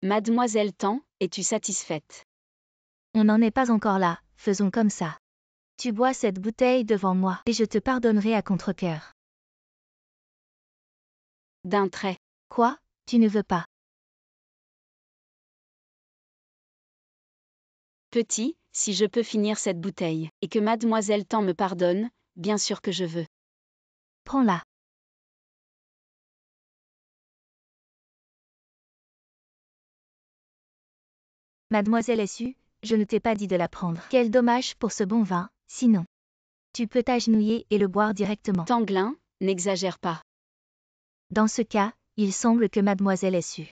Mademoiselle Tan, es-tu satisfaite? On n'en est pas encore là, faisons comme ça. Tu bois cette bouteille devant moi et je te pardonnerai à contre-cœur. D'un trait. Quoi, tu ne veux pas? Petit, si je peux finir cette bouteille, et que mademoiselle Tan me pardonne, bien sûr que je veux. Prends-la. Mademoiselle Essu, je ne t'ai pas dit de la prendre. Quel dommage pour ce bon vin, sinon. Tu peux t'agenouiller et le boire directement. Tanglin, n'exagère pas. Dans ce cas, il semble que mademoiselle Essu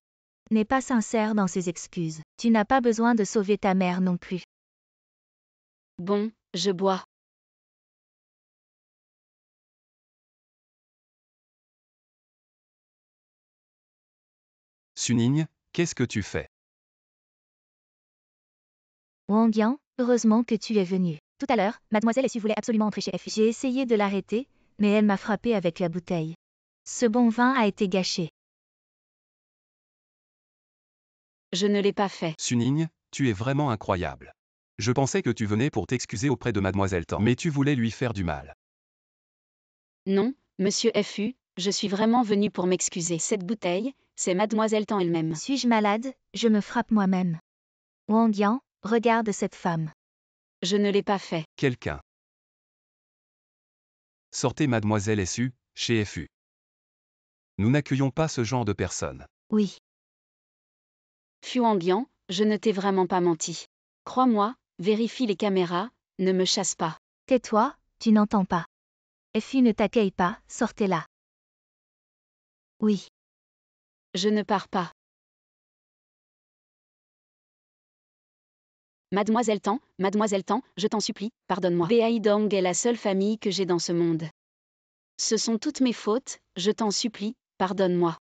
n'est pas sincère dans ses excuses. Tu n'as pas besoin de sauver ta mère non plus. Bon, je bois. Suning, qu'est-ce que tu fais? Wang Yang, heureusement que tu es venu. Tout à l'heure, mademoiselle Essu voulait absolument entrer chez F. J'ai essayé de l'arrêter, mais elle m'a frappé avec la bouteille. Ce bon vin a été gâché. Je ne l'ai pas fait. Suning, tu es vraiment incroyable. Je pensais que tu venais pour t'excuser auprès de mademoiselle Tan, mais tu voulais lui faire du mal. Non, monsieur FU, je suis vraiment venu pour m'excuser. Cette bouteille, c'est mademoiselle Tan elle-même. Suis-je malade? Je me frappe moi-même. Wang Yang, regarde cette femme. Je ne l'ai pas fait. Quelqu'un. Sortez mademoiselle Essu, chez FU. Nous n'accueillons pas ce genre de personnes. Oui. Fuanguian, je ne t'ai vraiment pas menti. Crois-moi, vérifie les caméras, ne me chasse pas. Tais-toi, tu n'entends pas. Effie ne t'accueille pas, sortez-la. Oui. Je ne pars pas. Mademoiselle Tan, je t'en supplie, pardonne-moi. Beaidong est la seule famille que j'ai dans ce monde. Ce sont toutes mes fautes, je t'en supplie, pardonne-moi.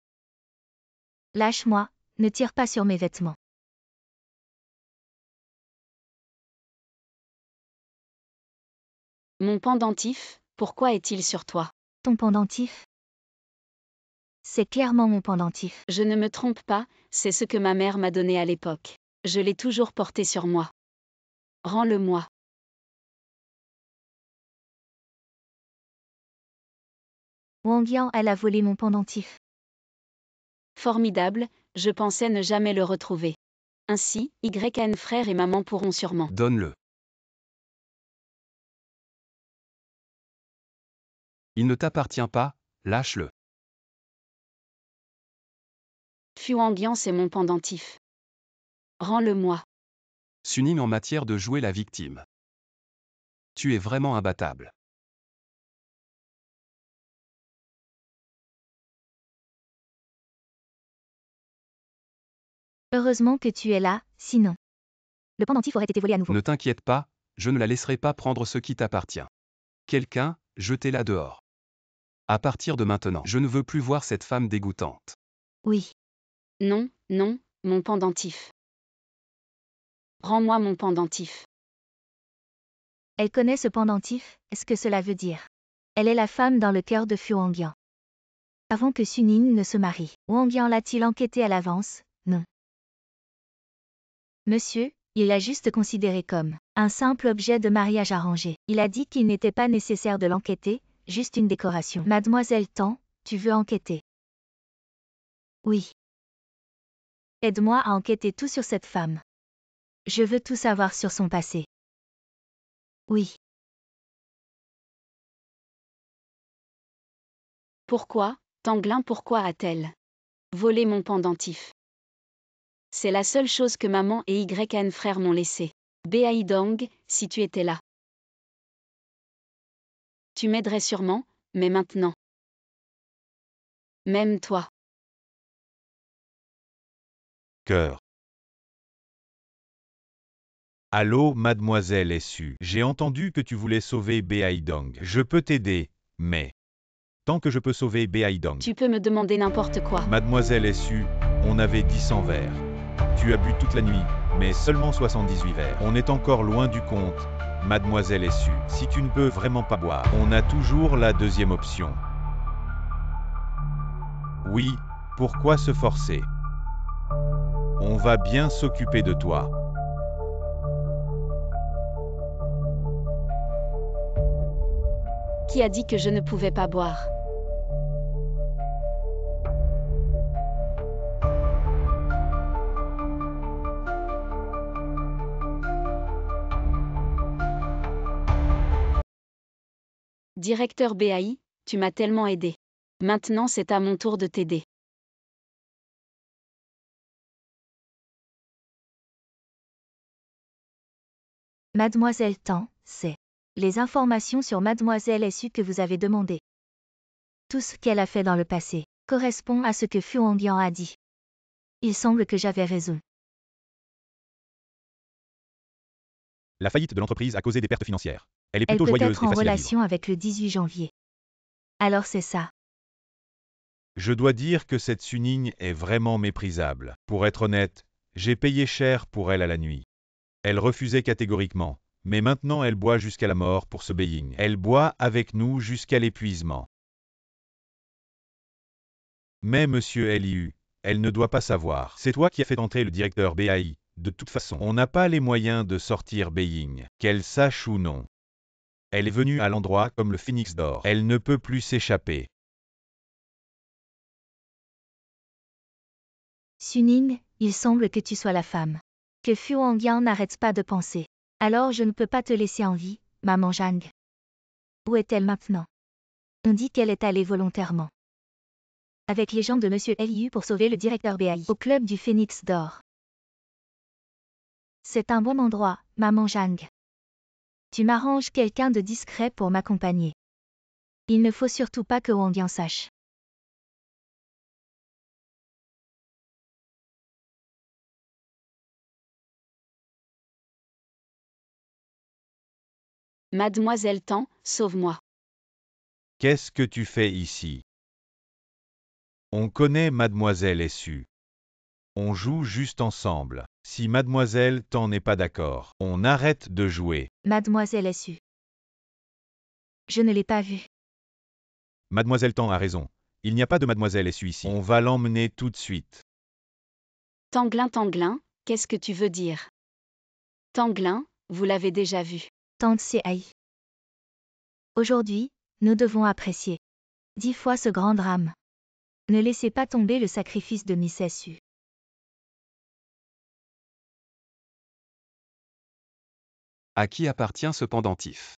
Lâche-moi, ne tire pas sur mes vêtements. Mon pendentif, pourquoi est-il sur toi? Ton pendentif? C'est clairement mon pendentif. Je ne me trompe pas, c'est ce que ma mère m'a donné à l'époque. Je l'ai toujours porté sur moi. Rends-le-moi. Wang Yang, elle a volé mon pendentif. Formidable, je pensais ne jamais le retrouver. Ainsi, YN frère et maman pourront sûrement. Donne-le. Il ne t'appartient pas, lâche-le. Fuanguian c'est mon pendentif. Rends-le-moi. Suning en matière de jouer la victime. Tu es vraiment imbattable. Heureusement que tu es là, sinon. Le pendentif aurait été volé à nouveau. Ne t'inquiète pas, je ne la laisserai pas prendre ce qui t'appartient. Quelqu'un, jetez-la dehors. À partir de maintenant, je ne veux plus voir cette femme dégoûtante. Oui. Non, non, mon pendentif. Rends-moi mon pendentif. Elle connaît ce pendentif, est-ce que cela veut dire? Elle est la femme dans le cœur de Fuanguian. Avant que Suning ne se marie, Wang l'a-t-il enquêté à l'avance? Non. Monsieur, il l'a juste considéré comme un simple objet de mariage arrangé. Il a dit qu'il n'était pas nécessaire de l'enquêter, juste une décoration. Mademoiselle Tan, tu veux enquêter? Oui. Aide-moi à enquêter tout sur cette femme. Je veux tout savoir sur son passé. Oui. Pourquoi, Tanglin, pourquoi a-t-elle volé mon pendentif? C'est la seule chose que maman et YN frère m'ont laissé. Beaidong, si tu étais là. Tu m'aiderais sûrement, mais maintenant. Même toi. Cœur. Allô, mademoiselle Su. J'ai entendu que tu voulais sauver Beaidong. Je peux t'aider, mais... Tant que je peux sauver Beaidong. Tu peux me demander n'importe quoi. Mademoiselle Su, on avait dit 100 verres. Tu as bu toute la nuit, mais seulement 78 verres. On est encore loin du compte, mademoiselle Su. Si tu ne peux vraiment pas boire, on a toujours la deuxième option. Oui, pourquoi se forcer? On va bien s'occuper de toi. Qui a dit que je ne pouvais pas boire? Directeur BAI, tu m'as tellement aidé. Maintenant c'est à mon tour de t'aider. Mademoiselle Tan, c'est les informations sur Mademoiselle Su que vous avez demandées. Tout ce qu'elle a fait dans le passé correspond à ce que Fu Hongyan a dit. Il semble que j'avais raison. La faillite de l'entreprise a causé des pertes financières. Elle est Elle plutôt peut joyeuse être et en facile à vivre. relation avec le 18 janvier. Alors c'est ça. Je dois dire que cette Suning est vraiment méprisable. Pour être honnête, j'ai payé cher pour elle à la nuit. Elle refusait catégoriquement, mais maintenant elle boit jusqu'à la mort pour ce Beijing. Elle boit avec nous jusqu'à l'épuisement. Mais monsieur Liu, elle ne doit pas savoir. C'est toi qui as fait entrer le directeur BAI. De toute façon, on n'a pas les moyens de sortir Beijing, qu'elle sache ou non. Elle est venue à l'endroit comme le phénix d'or. Elle ne peut plus s'échapper. Suning, il semble que tu sois la femme que Fu Hongyan n'arrête pas de penser. Alors je ne peux pas te laisser en vie, maman Zhang. Où est-elle maintenant? On dit qu'elle est allée volontairement avec les gens de monsieur Liu pour sauver le directeur BAI au club du Phénix d'Or. C'est un bon endroit, maman Zhang. Tu m'arranges quelqu'un de discret pour m'accompagner. Il ne faut surtout pas que Hongyan sache. Mademoiselle Tan, sauve-moi. Qu'est-ce que tu fais ici? On connaît mademoiselle Su. On joue juste ensemble. Si mademoiselle Tan n'est pas d'accord, on arrête de jouer. Mademoiselle Su. Je ne l'ai pas vue. Mademoiselle Tan a raison. Il n'y a pas de mademoiselle Su ici. On va l'emmener tout de suite. Tanglin, qu'est-ce que tu veux dire? Tanglin, vous l'avez déjà vu. Tante Sai. Aujourd'hui, nous devons apprécier 10 fois ce grand drame. Ne laissez pas tomber le sacrifice de Miss Su. À qui appartient ce pendentif?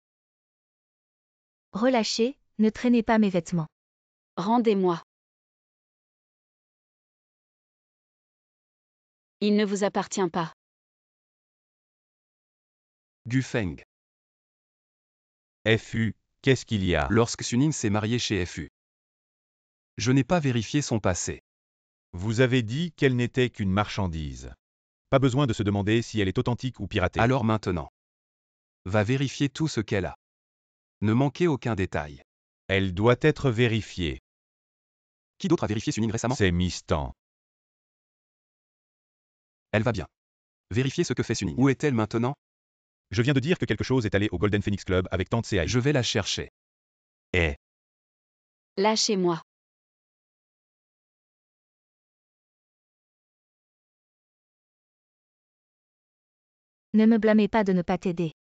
Relâchez, ne traînez pas mes vêtements. Rendez-moi. Il ne vous appartient pas. Gu Feng. FU, qu'est-ce qu'il y a? Lorsque Suning s'est mariée chez FU. Je n'ai pas vérifié son passé. Vous avez dit qu'elle n'était qu'une marchandise. Pas besoin de se demander si elle est authentique ou piratée. Alors maintenant. Va vérifier tout ce qu'elle a. Ne manquez aucun détail. Elle doit être vérifiée. Qui d'autre a vérifié Suning récemment? C'est Miss Tan. Elle va bien. Vérifiez ce que fait Suning. Où est-elle maintenant? Je viens de dire que quelque chose est allé au Golden Phoenix Club avec Tante Sai. Je vais la chercher. Eh, Lâchez-moi. Ne me blâmez pas de ne pas t'aider.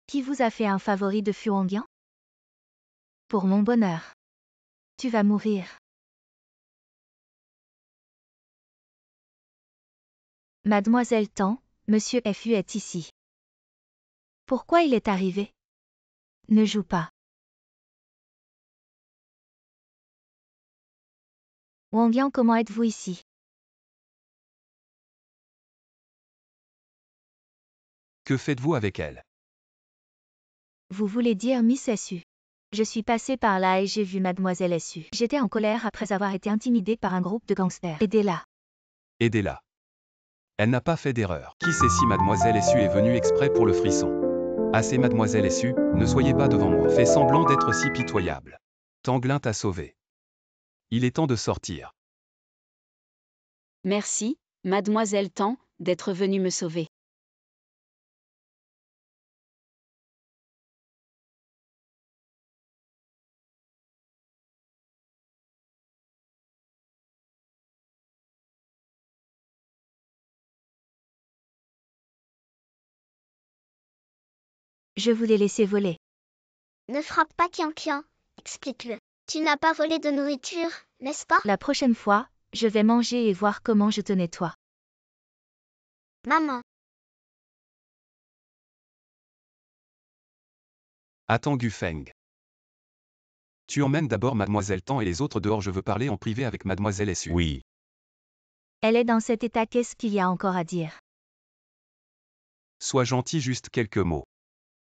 Qui vous a fait un favori de Fu Hongyan? Pour mon bonheur. Tu vas mourir. Mademoiselle Tan, monsieur Fu est ici. Pourquoi il est arrivé? Ne joue pas. Hongyan, comment êtes-vous ici? Que faites-vous avec elle? Vous voulez dire Miss Su. Je suis passée par là et j'ai vu Mademoiselle Su. J'étais en colère après avoir été intimidée par un groupe de gangsters. Aidez-la. Aidez-la. Elle n'a pas fait d'erreur. Qui sait si mademoiselle Essu est venue exprès pour le frisson? Assez mademoiselle Essu, ne soyez pas devant moi. Fais semblant d'être si pitoyable. Tanglin t'a sauvé. Il est temps de sortir. Merci, mademoiselle Tan, d'être venue me sauver. Je voulais laisser voler. Ne frappe pas Kian, explique-le. Tu n'as pas volé de nourriture, n'est-ce pas? La prochaine fois, je vais manger et voir comment je te nettoie. Maman, Attends Gufeng. Tu emmènes d'abord mademoiselle Tan et les autres dehors, je veux parler en privé avec mademoiselle Essu. Oui. Elle est dans cet état, qu'est-ce qu'il y a encore à dire? Sois gentil, juste quelques mots.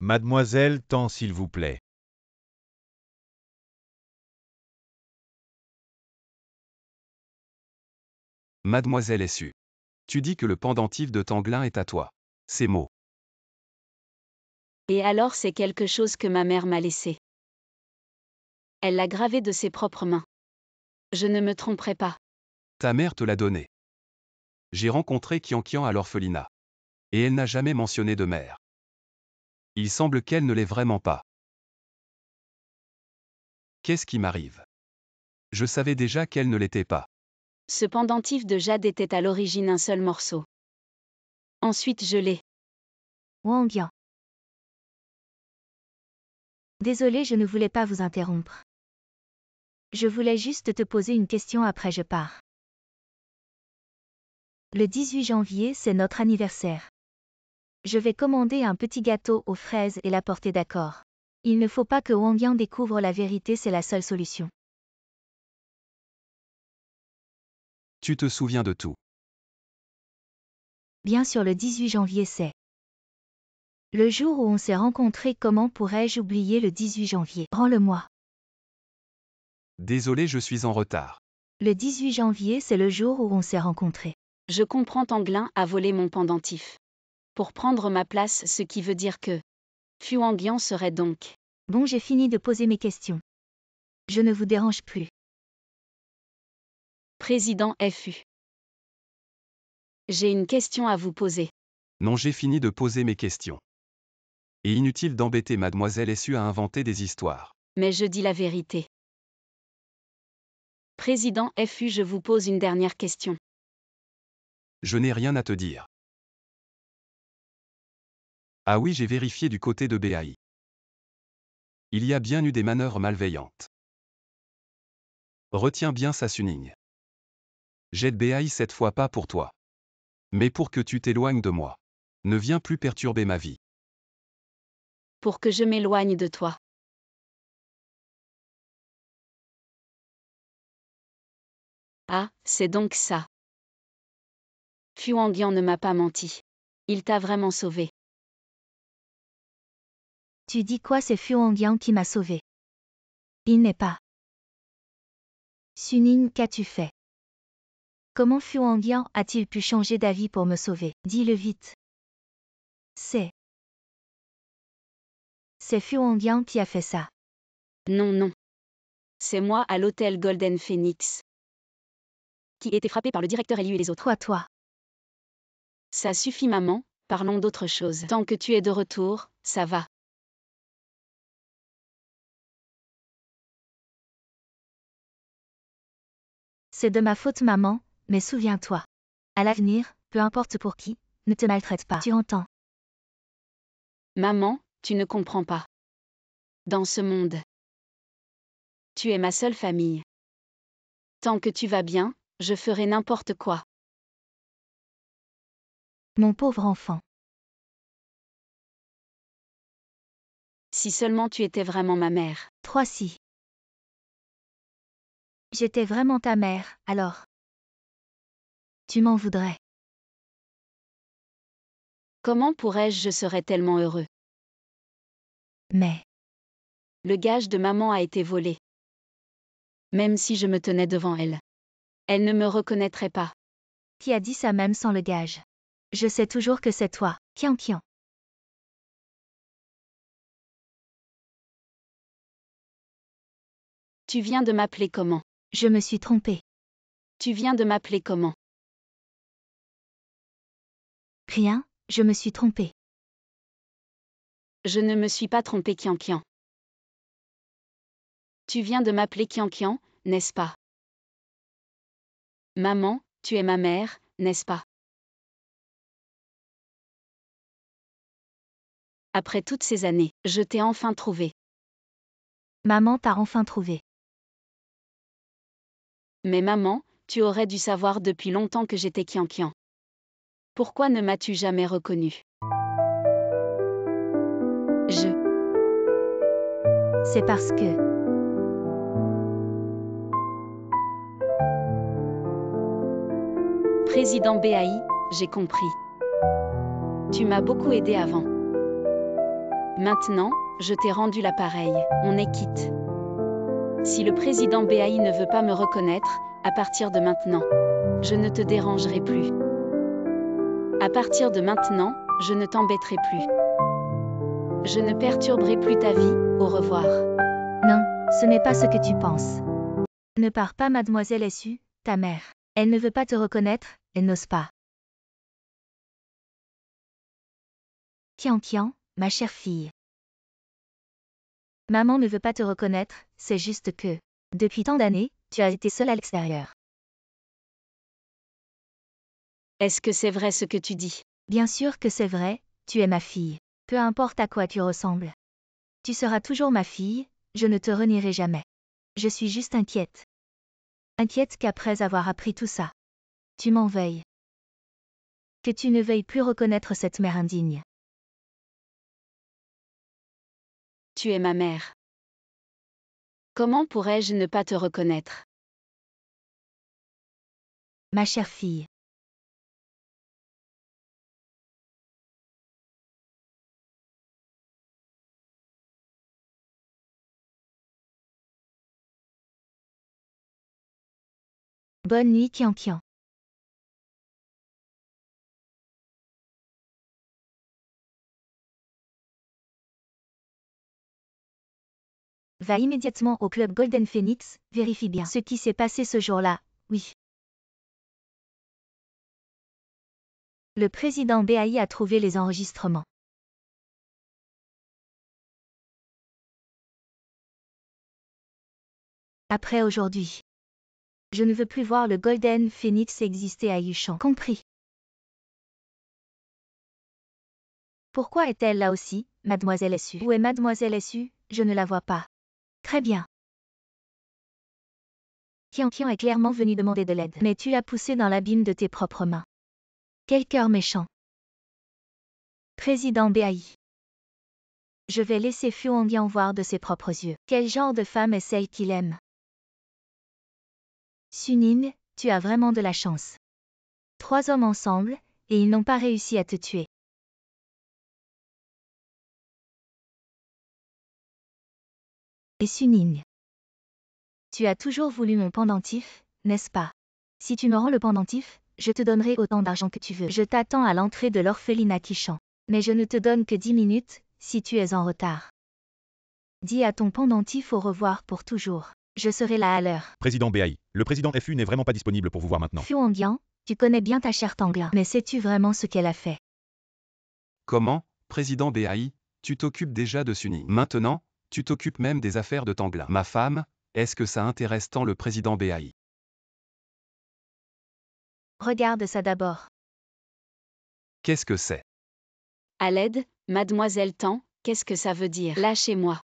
Mademoiselle Tan, s'il vous plaît. Mademoiselle Essu. Tu dis que le pendentif de Tanglin est à toi. Ces mots. Et alors c'est quelque chose que ma mère m'a laissé. Elle l'a gravé de ses propres mains. Je ne me tromperai pas. Ta mère te l'a donné. J'ai rencontré Kian à l'orphelinat. Et elle n'a jamais mentionné de mère. Il semble qu'elle ne l'est vraiment pas. Qu'est-ce qui m'arrive? Je savais déjà qu'elle ne l'était pas. Ce pendentif de jade était à l'origine un seul morceau. Ensuite je l'ai. Wang Yan. Désolé, je ne voulais pas vous interrompre. Je voulais juste te poser une question après je pars. Le 18 janvier, c'est notre anniversaire. Je vais commander un petit gâteau aux fraises et l'apporter, d'accord? Il ne faut pas que Wang Yan découvre la vérité, c'est la seule solution. Tu te souviens de tout. Bien sûr, le 18 janvier c'est le jour où on s'est rencontrés. Comment pourrais-je oublier le 18 janvier? Rends-le-moi. Désolé, je suis en retard. Le 18 janvier, c'est le jour où on s'est rencontrés. Je comprends, Tanglin a volé mon pendentif. Pour prendre ma place, ce qui veut dire que Fu Wangyang serait donc. Bon, j'ai fini de poser mes questions. Je ne vous dérange plus. Président FU. J'ai une question à vous poser. Non, j'ai fini de poser mes questions. Et inutile d'embêter mademoiselle Essu à inventer des histoires. Mais je dis la vérité. Président FU, je vous pose une dernière question. Je n'ai rien à te dire. Ah oui, j'ai vérifié du côté de BAI. Il y a bien eu des manœuvres malveillantes. Retiens bien ça, Suning. J'aide BAI cette fois pas pour toi. Mais pour que tu t'éloignes de moi. Ne viens plus perturber ma vie. Pour que je m'éloigne de toi. Ah, c'est donc ça. Fu Wangyang ne m'a pas menti. Il t'a vraiment sauvé. Tu dis quoi? C'est Fu Wangyang qui m'a sauvé. Il n'est pas. Suning, qu'as-tu fait? Comment Fu Wangyang a-t-il pu changer d'avis pour me sauver? Dis-le vite. C'est Fu Wangyang qui a fait ça. Non, non. C'est moi à l'hôtel Golden Phoenix. Qui était frappé par le directeur élu et les autres. Toi. Ça suffit, maman, parlons d'autre chose. Tant que tu es de retour, ça va. C'est de ma faute, maman, mais souviens-toi. À l'avenir, peu importe pour qui, ne te maltraite pas. Tu entends? Maman, tu ne comprends pas. Dans ce monde, tu es ma seule famille. Tant que tu vas bien, je ferai n'importe quoi. Mon pauvre enfant. Si seulement tu étais vraiment ma mère. 3 si. J'étais vraiment ta mère, alors. Tu m'en voudrais. Comment pourrais-je, je serais tellement heureux. Mais. Le gage de maman a été volé. Même si je me tenais devant elle. Elle ne me reconnaîtrait pas. Qui a dit ça même sans le gage? Je sais toujours que c'est toi, Qian Qian. Tu viens de m'appeler comment? Je me suis trompée. Tu viens de m'appeler comment? Rien, je me suis trompée. Je ne me suis pas trompée, Qian Qian. Tu viens de m'appeler Qian Qian, n'est-ce pas? Maman, tu es ma mère, n'est-ce pas? Après toutes ces années, je t'ai enfin trouvé. Maman t'a enfin trouvé. Mais maman, tu aurais dû savoir depuis longtemps que j'étais Qian Qian. Pourquoi ne m'as-tu jamais reconnu? C'est parce que... Président BAI, j'ai compris. Tu m'as beaucoup aidé avant. Maintenant, je t'ai rendu l'appareil, on est quitte. Si le président BAI ne veut pas me reconnaître, à partir de maintenant, je ne te dérangerai plus. À partir de maintenant, je ne t'embêterai plus. Je ne perturberai plus ta vie, au revoir. Non, ce n'est pas ce que tu penses. Ne pars pas, mademoiselle Su, ta mère. Elle ne veut pas te reconnaître, elle n'ose pas. Qian Qian, ma chère fille. Maman ne veut pas te reconnaître, c'est juste que, depuis tant d'années, tu as été seule à l'extérieur. Est-ce que c'est vrai ce que tu dis? Bien sûr que c'est vrai, tu es ma fille. Peu importe à quoi tu ressembles. Tu seras toujours ma fille, je ne te renierai jamais. Je suis juste inquiète. Inquiète qu'après avoir appris tout ça, tu m'en veuilles. Que tu ne veuilles plus reconnaître cette mère indigne. Tu es ma mère. Comment pourrais-je ne pas te reconnaître? Ma chère fille. Bonne nuit, Qian Qian. Va immédiatement au club Golden Phoenix, vérifie bien ce qui s'est passé ce jour-là, oui. Le président BAI a trouvé les enregistrements. Après aujourd'hui. Je ne veux plus voir le Golden Phoenix exister à Yushan. Compris. Pourquoi est-elle là aussi, mademoiselle Su? Où est mademoiselle Su? Je ne la vois pas. Très bien. Qian Qian est clairement venu demander de l'aide. Mais tu l'as poussé dans l'abîme de tes propres mains. Quel cœur méchant. Président BAI. Je vais laisser Fu Hongyan voir de ses propres yeux. Quel genre de femme est celle qu'il aime? Suning, tu as vraiment de la chance. 3 hommes ensemble, et ils n'ont pas réussi à te tuer. Et Suning. Tu as toujours voulu mon pendentif, n'est-ce pas? Si tu me rends le pendentif, je te donnerai autant d'argent que tu veux. Je t'attends à l'entrée de l'orphelinat Qishan. Mais je ne te donne que 10 minutes, si tu es en retard. Dis à ton pendentif au revoir pour toujours. Je serai là à l'heure. Président BAI, le président FU n'est vraiment pas disponible pour vous voir maintenant. Fu Hongyan, tu connais bien ta chère Tangla. Mais sais-tu vraiment ce qu'elle a fait? Comment, président BAI, tu t'occupes déjà de Suning. Maintenant, tu t'occupes même des affaires de Tangla. Ma femme, est-ce que ça intéresse tant le président BAI? Regarde ça d'abord. Qu'est-ce que c'est? À l'aide, mademoiselle Tan, qu'est-ce que ça veut dire? Lâchez-moi.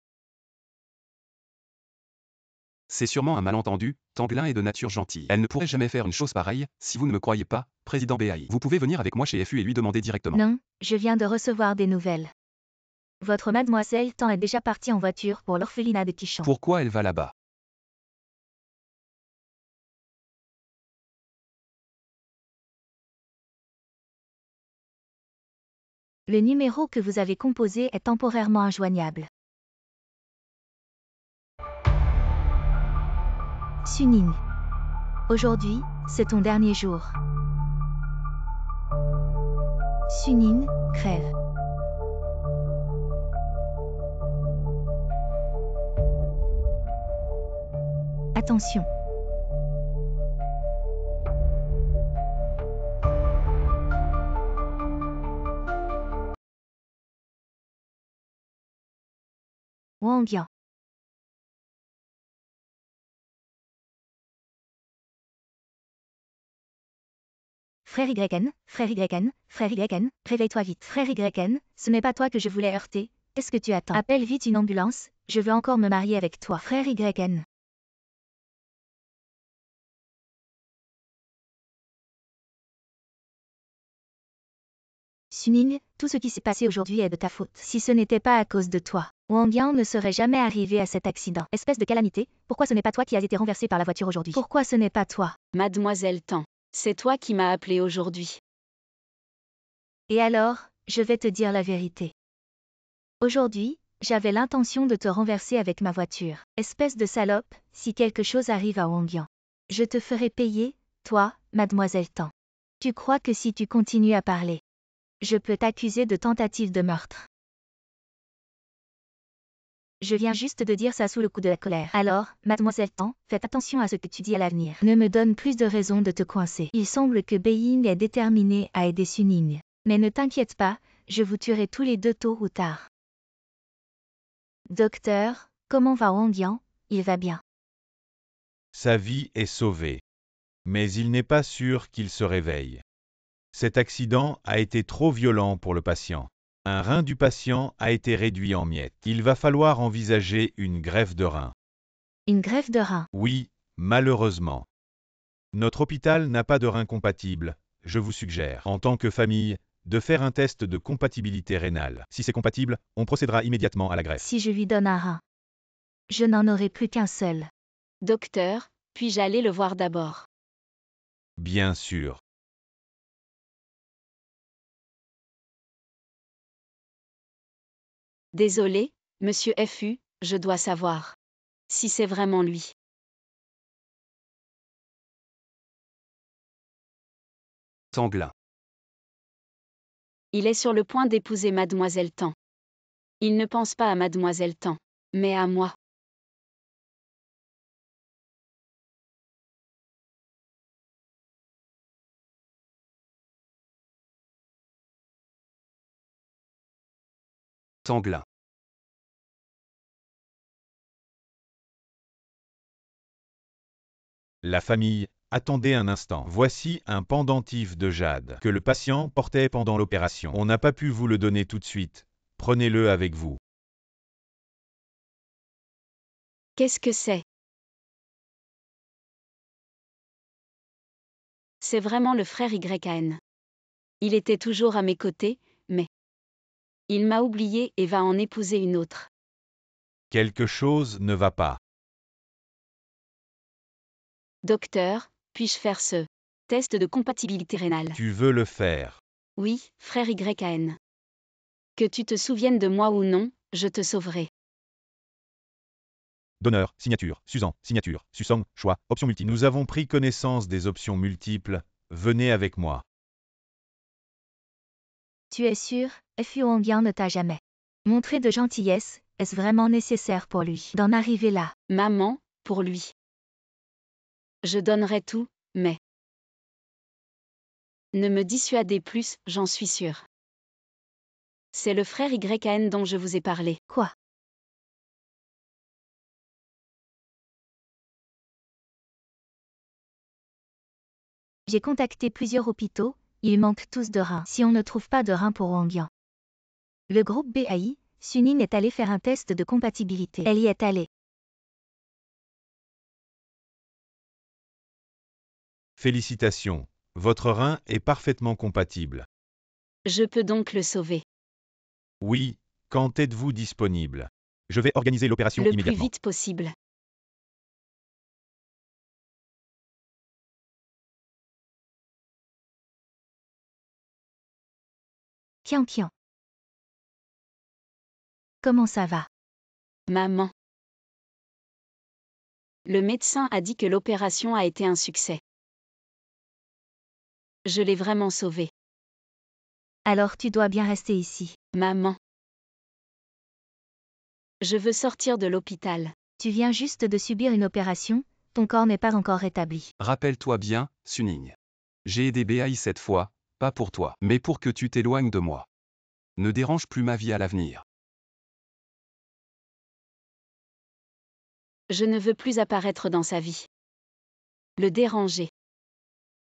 C'est sûrement un malentendu, Tanglin est de nature gentille. Elle ne pourrait jamais faire une chose pareille, si vous ne me croyez pas, président BAI. Vous pouvez venir avec moi chez FU et lui demander directement. Non, je viens de recevoir des nouvelles. Votre mademoiselle Tan est déjà partie en voiture pour l'orphelinat de Qishan. Pourquoi elle va là-bas? Le numéro que vous avez composé est temporairement injoignable. Suning. Aujourd'hui, c'est ton dernier jour. Sunin, crève. Attention. Wangyan. Frère YN, frère YN, frère YN, réveille-toi vite. Frère YN, ce n'est pas toi que je voulais heurter, qu'est-ce que tu attends? Appelle vite une ambulance, je veux encore me marier avec toi. Frère YN. Suning, tout ce qui s'est passé aujourd'hui est de ta faute. Si ce n'était pas à cause de toi, Wangyan ne serait jamais arrivé à cet accident. Espèce de calamité, pourquoi ce n'est pas toi qui as été renversé par la voiture aujourd'hui? Pourquoi ce n'est pas toi? Mademoiselle Tan, c'est toi qui m'as appelé aujourd'hui. Et alors, je vais te dire la vérité. Aujourd'hui, j'avais l'intention de te renverser avec ma voiture. Espèce de salope, si quelque chose arrive à Wangyan, je te ferai payer, toi, Mademoiselle Tan. Tu crois que si tu continues à parler, je peux t'accuser de tentative de meurtre? Je viens juste de dire ça sous le coup de la colère. Alors, Mademoiselle Tan, faites attention à ce que tu dis à l'avenir. Ne me donne plus de raisons de te coincer. Il semble que Beiying est déterminé à aider Suning. Mais ne t'inquiète pas, je vous tuerai tous les deux tôt ou tard. Docteur, comment va Wangyan? Il va bien. Sa vie est sauvée. Mais il n'est pas sûr qu'il se réveille. Cet accident a été trop violent pour le patient. Un rein du patient a été réduit en miettes. Il va falloir envisager une greffe de rein. Une greffe de rein. Oui, malheureusement. Notre hôpital n'a pas de rein compatible. Je vous suggère, en tant que famille, de faire un test de compatibilité rénale. Si c'est compatible, on procédera immédiatement à la greffe. Si je lui donne un rein, je n'en aurai plus qu'un seul. Docteur, puis-je aller le voir d'abord? Bien sûr. Désolé, monsieur FU, je dois savoir. Si c'est vraiment lui. Sanglin. Il est sur le point d'épouser Mademoiselle Tan. Il ne pense pas à Mademoiselle Tan, mais à moi. Sanglin. La famille, attendez un instant. Voici un pendentif de jade que le patient portait pendant l'opération. On n'a pas pu vous le donner tout de suite. Prenez-le avec vous. Qu'est-ce que c'est? C'est vraiment le frère YN. Il était toujours à mes côtés, mais il m'a oublié et va en épouser une autre. Quelque chose ne va pas. Docteur, puis-je faire ce test de compatibilité rénale? Tu veux le faire. Oui, frère YN. Que tu te souviennes de moi ou non, je te sauverai. Donneur, signature, Susan, signature, Susong, choix, option multiple. Nous avons pris connaissance des options multiples. Venez avec moi. Tu es sûr, FU Wangyan ne t'a jamais montré de gentillesse, est-ce vraiment nécessaire pour lui d'en arriver là? Maman, pour lui. Je donnerai tout, mais ne me dissuadez plus, j'en suis sûre. C'est le frère YN dont je vous ai parlé. Quoi? J'ai contacté plusieurs hôpitaux, ils manquent tous de reins. Si on ne trouve pas de reins pour Wangyan, le groupe BAI, Suning est allé faire un test de compatibilité. Elle y est allée. Félicitations. Votre rein est parfaitement compatible. Je peux donc le sauver. Oui, quand êtes-vous disponible? Je vais organiser l'opération Le plus immédiatement. vite possible. Kian Kian. Comment ça va? Maman. Le médecin a dit que l'opération a été un succès. Je l'ai vraiment sauvé. Alors tu dois bien rester ici. Maman. Je veux sortir de l'hôpital. Tu viens juste de subir une opération, ton corps n'est pas encore rétabli. Rappelle-toi bien, Suning. J'ai aidé BAI cette fois, pas pour toi, mais pour que tu t'éloignes de moi. Ne dérange plus ma vie à l'avenir. Je ne veux plus apparaître dans sa vie. Le déranger.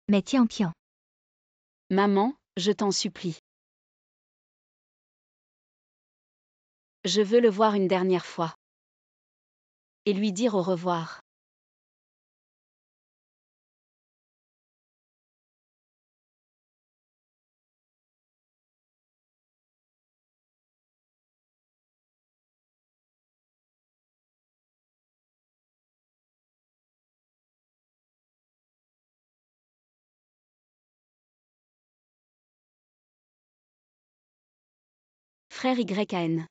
Mais Tian Tian, Maman, je t'en supplie. Je veux le voir une dernière fois. Et lui dire au revoir. Frère YAN.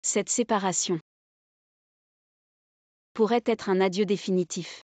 Cette séparation pourrait être un adieu définitif.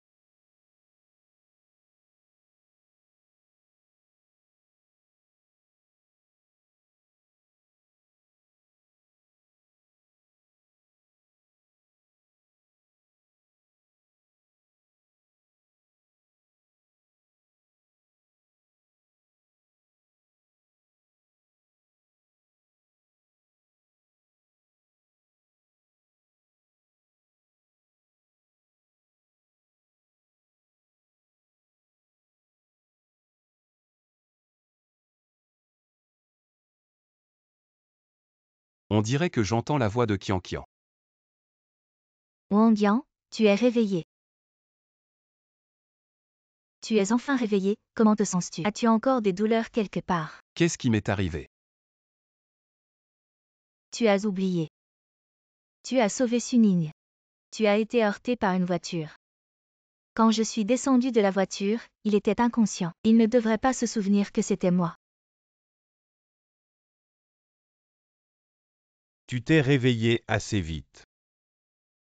On dirait que j'entends la voix de Qian Qian. Wang Yang, tu es réveillé. Tu es enfin réveillé, comment te sens-tu? As-tu encore des douleurs quelque part? Qu'est-ce qui m'est arrivé? Tu as oublié. Tu as sauvé Suning. Tu as été heurté par une voiture. Quand je suis descendu de la voiture, il était inconscient. Il ne devrait pas se souvenir que c'était moi. Tu t'es réveillé assez vite.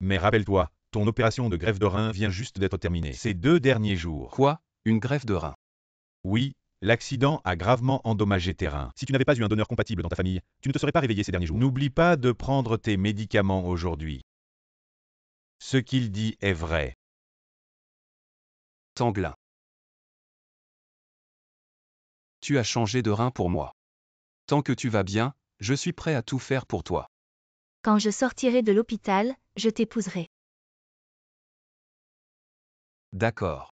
Mais rappelle-toi, ton opération de greffe de rein vient juste d'être terminée ces 2 derniers jours. Quoi? Une greffe de rein? Oui, l'accident a gravement endommagé tes reins. Si tu n'avais pas eu un donneur compatible dans ta famille, tu ne te serais pas réveillé ces derniers jours. N'oublie pas de prendre tes médicaments aujourd'hui. Ce qu'il dit est vrai. Tanglin. Tu as changé de rein pour moi. Tant que tu vas bien, je suis prêt à tout faire pour toi. Quand je sortirai de l'hôpital, je t'épouserai. D'accord.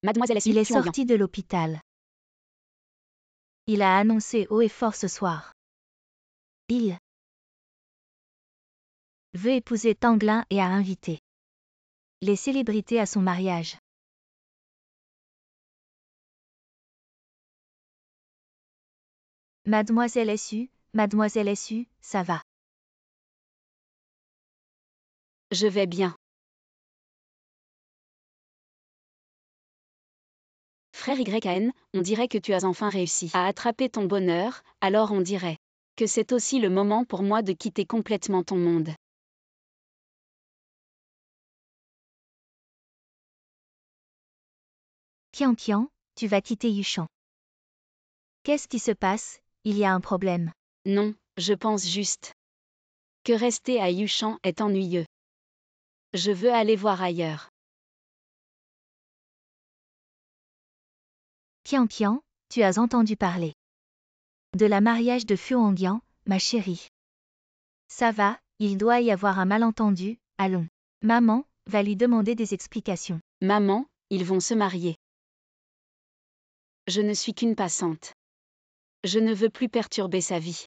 Mademoiselle Il est Su Huang Yang. sorti de l'hôpital. Il a annoncé haut et fort ce soir. Il veut épouser Tanglin et a invité les célébrités à son mariage. Mademoiselle SU, ça va. Je vais bien. Frère YAN, on dirait que tu as enfin réussi à attraper ton bonheur, alors on dirait que c'est aussi le moment pour moi de quitter complètement ton monde. Tian Tian, tu vas quitter Yushan. Qu'est-ce qui se passe? Il y a un problème. Non, je pense juste que rester à Yushan est ennuyeux. Je veux aller voir ailleurs. Tian Tian, tu as entendu parler de la mariage de Fu Hongyan, ma chérie. Ça va, il doit y avoir un malentendu, allons. Maman va lui demander des explications. Maman, ils vont se marier. Je ne suis qu'une passante. Je ne veux plus perturber sa vie.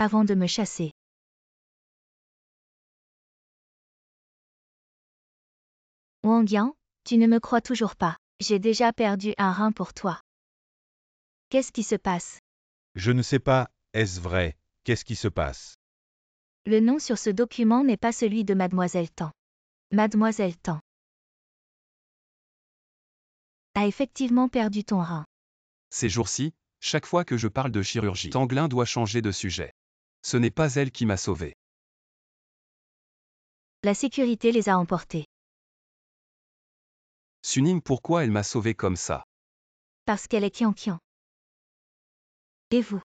avant de me chasser. Wang Yang, tu ne me crois toujours pas. J'ai déjà perdu un rein pour toi. Qu'est-ce qui se passe? Je ne sais pas, est-ce vrai? Qu'est-ce qui se passe? Le nom sur ce document n'est pas celui de Mademoiselle Tan. Mademoiselle Tan a effectivement perdu ton rein. Ces jours-ci, chaque fois que je parle de chirurgie, Tanglin doit changer de sujet. Ce n'est pas elle qui m'a sauvé. La sécurité les a emportés. Suning, pourquoi elle m'a sauvé comme ça? Parce qu'elle est Qian. Et vous?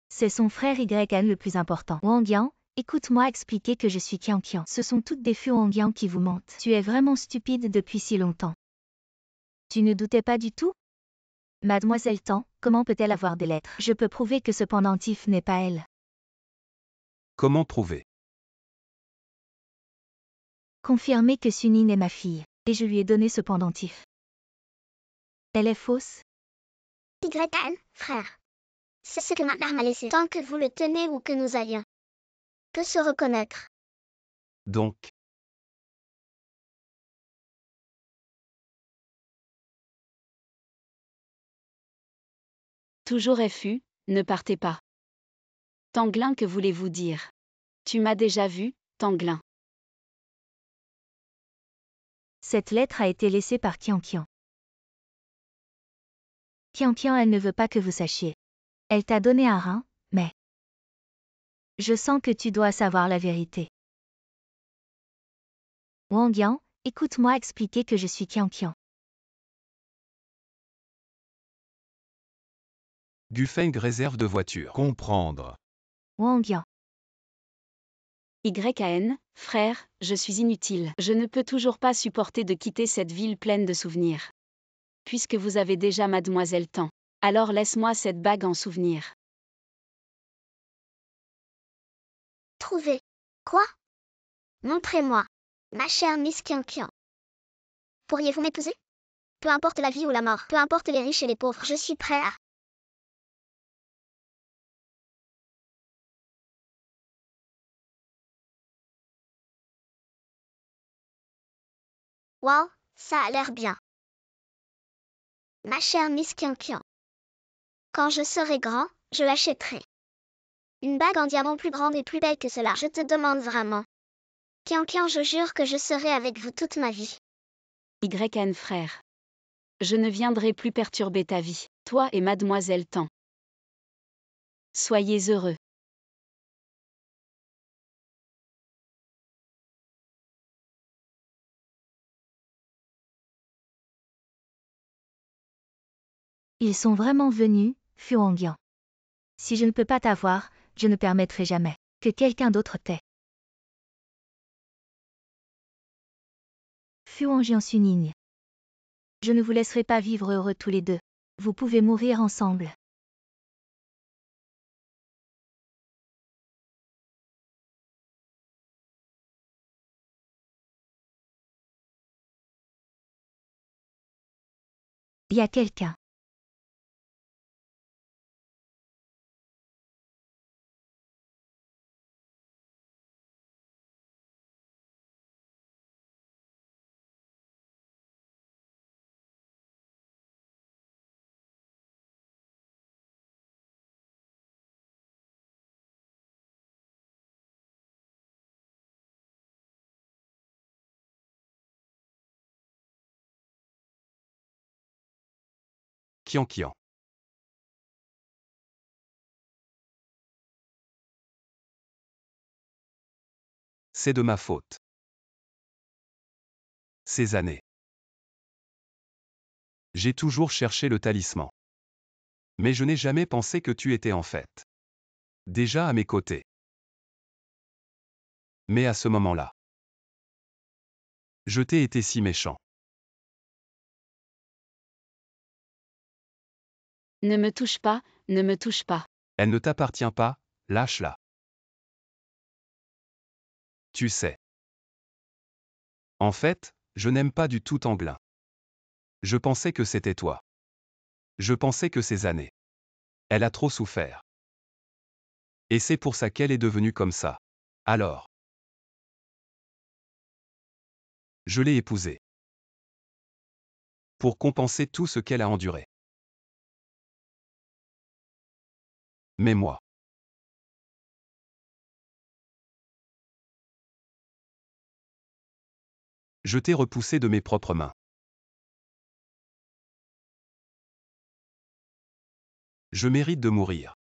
C'est son frère YN le plus important. Wang Yang, écoute-moi expliquer que je suis Qian. Ce sont toutes des feux Wang Yang qui vous mentent. Tu es vraiment stupide depuis si longtemps. Tu ne doutais pas du tout? Mademoiselle Tan, comment peut-elle avoir des lettres? Je peux prouver que ce pendentif n'est pas elle. Comment prouver? Confirmer que Suning est ma fille, et je lui ai donné ce pendentif. Elle est fausse? YN, frère. C'est ce que ma mère m'a laissé. Tant que vous le tenez ou que nous allions. Peut se reconnaître. Donc, Toujours FU, ne partez pas. Tanglin, que voulez-vous dire? Tu m'as déjà vu, Tanglin. Cette lettre a été laissée par Qian. Qian, elle ne veut pas que vous sachiez. Elle t'a donné un rein, mais... Je sens que tu dois savoir la vérité. Wang Yang, écoute-moi expliquer que je suis Qian. Gufeng réserve de voiture. Comprendre. Wang Yang, YN, frère, je suis inutile. Je ne peux toujours pas supporter de quitter cette ville pleine de souvenirs. Puisque vous avez déjà Mademoiselle Tan, alors laisse-moi cette bague en souvenir. Trouvez. Quoi? Montrez-moi. Ma chère Miss Qian. Pourriez-vous m'épouser? Peu importe la vie ou la mort, peu importe les riches et les pauvres, je suis prêt à... Wow, ça a l'air bien. Ma chère Miss Qian. Quand je serai grand, je l'achèterai. Une bague en diamant plus grande et plus belle que cela, je te demande vraiment. Qian, je jure que je serai avec vous toute ma vie. YN, frère. Je ne viendrai plus perturber ta vie, toi et Mademoiselle Tan. Soyez heureux. ils sont vraiment venus, Fu Wang Yang. Si je ne peux pas t'avoir, je ne permettrai jamais que quelqu'un d'autre t'ait. Fu Wang Yang Suning. Je ne vous laisserai pas vivre heureux tous les deux. Vous pouvez mourir ensemble. Il y a quelqu'un. Qian. C'est de ma faute. Ces années. J'ai toujours cherché le talisman. Mais je n'ai jamais pensé que tu étais en fait déjà à mes côtés. Mais à ce moment-là, je t'ai été si méchant. Ne me touche pas, ne me touche pas. Elle ne t'appartient pas, lâche-la. Tu sais. En fait, je n'aime pas du tout Tanglin. Je pensais que c'était toi. Je pensais que ces années. Elle a trop souffert. Et c'est pour ça qu'elle est devenue comme ça. Alors. Je l'ai épousée. Pour compenser tout ce qu'elle a enduré. Mais moi. Je t'ai repoussé de mes propres mains. Je mérite de mourir.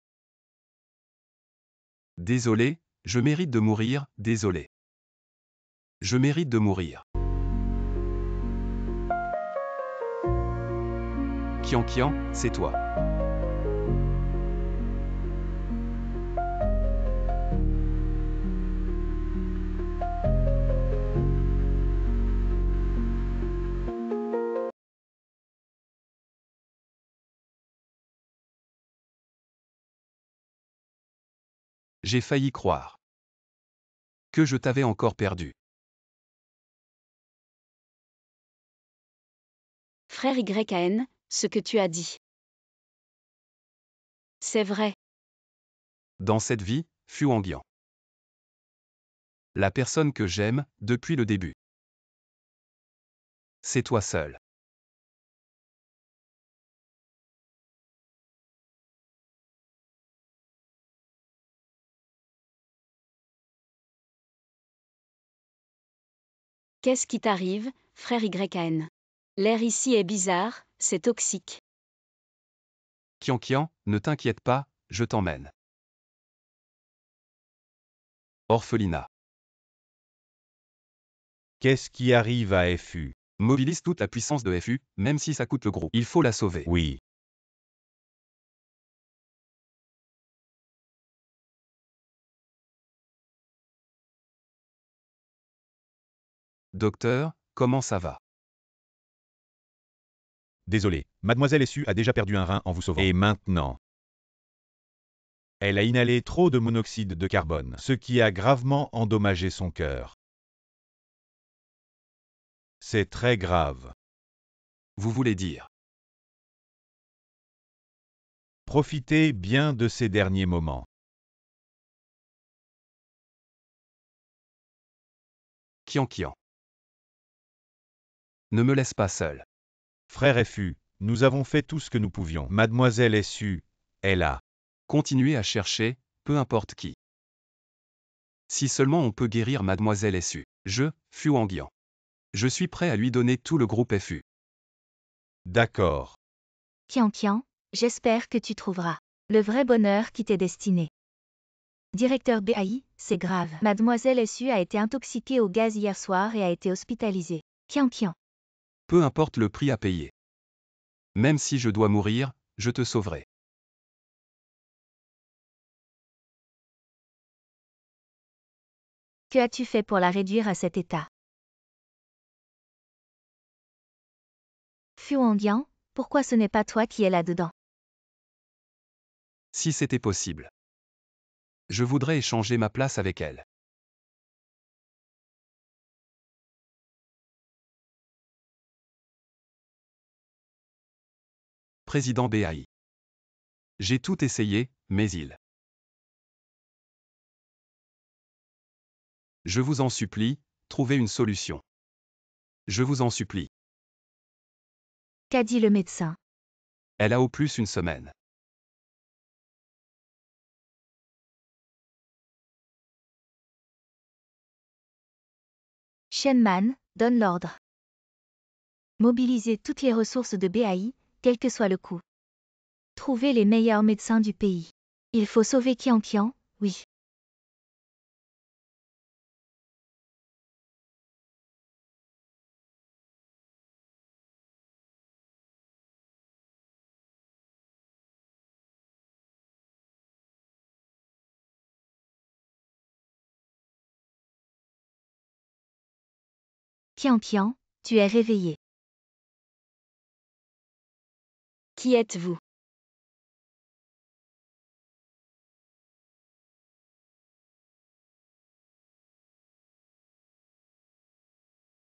Désolé, je mérite de mourir, désolé. Je mérite de mourir. Kian, c'est toi. J'ai failli croire que je t'avais encore perdu. Frère YAN, ce que tu as dit. C'est vrai. Dans cette vie, Fuangyang. La personne que j'aime, depuis le début. C'est toi seul. Qu'est-ce qui t'arrive, frère YAN? L'air ici est bizarre, c'est toxique. Kian, ne t'inquiète pas, je t'emmène. Orphelinat. Qu'est-ce qui arrive à FU? Mobilise toute la puissance de FU, même si ça coûte le groupe. Il faut la sauver. Oui. Docteur, comment ça va? Désolé, mademoiselle SU a déjà perdu un rein en vous sauvant. Et maintenant? Elle a inhalé trop de monoxyde de carbone, ce qui a gravement endommagé son cœur. C'est très grave. Vous voulez dire? Profitez bien de ces derniers moments. Kian. Ne me laisse pas seul. Frère FU, nous avons fait tout ce que nous pouvions. Mademoiselle SU, elle a. Continuez à chercher, peu importe qui. Si seulement on peut guérir Mademoiselle SU. Je, Fuangyang. Je suis prêt à lui donner tout le groupe FU. D'accord. Kian, j'espère que tu trouveras le vrai bonheur qui t'est destiné. Directeur BAI, c'est grave. Mademoiselle SU a été intoxiquée au gaz hier soir et a été hospitalisée. Kian. Peu importe le prix à payer. Même si je dois mourir, je te sauverai. Que as-tu fait pour la réduire à cet état? Fuangyang, pourquoi ce n'est pas toi qui es là-dedans? Si c'était possible. Je voudrais échanger ma place avec elle. Président BAI. J'ai tout essayé, mais il. Je vous en supplie, trouvez une solution. Je vous en supplie. Qu'a dit le médecin? Elle a au plus une semaine. Shenman, donne l'ordre. Mobilisez toutes les ressources de BAI, quel que soit le coût. Trouvez les meilleurs médecins du pays. Il faut sauver Kian, oui. Kian, tu es réveillé. Qui êtes-vous?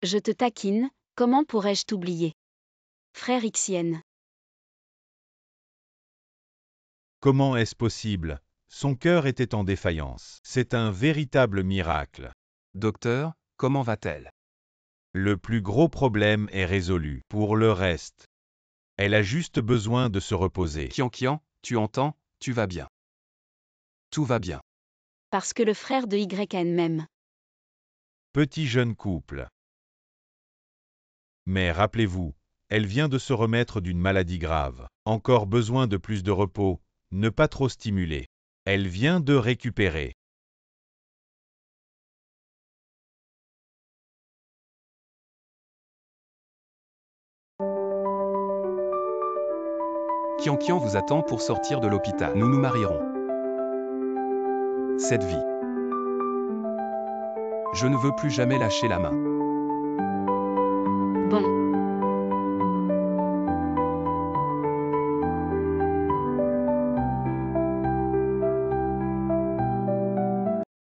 Je te taquine, comment pourrais-je t'oublier? Frère XN. Comment est-ce possible? Son cœur était en défaillance. C'est un véritable miracle. Docteur, comment va-t-elle? Le plus gros problème est résolu. Pour le reste, elle a juste besoin de se reposer. Kian, tu entends, tu vas bien. Tout va bien. Parce que le frère de YN m'aime. Petit jeune couple. Mais rappelez-vous, elle vient de se remettre d'une maladie grave. Encore besoin de plus de repos, ne pas trop stimuler. Elle vient de récupérer. Kian vous attend pour sortir de l'hôpital. Nous nous marierons. Cette vie. Je ne veux plus jamais lâcher la main. Bon.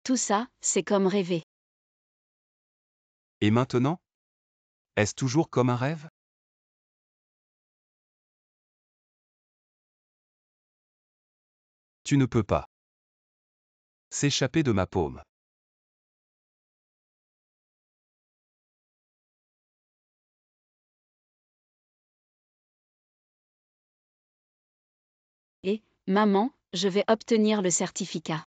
Tout ça, c'est comme rêver. Et maintenant? Est-ce toujours comme un rêve? Tu ne peux pas s'échapper de ma paume. Et, maman, je vais obtenir le certificat.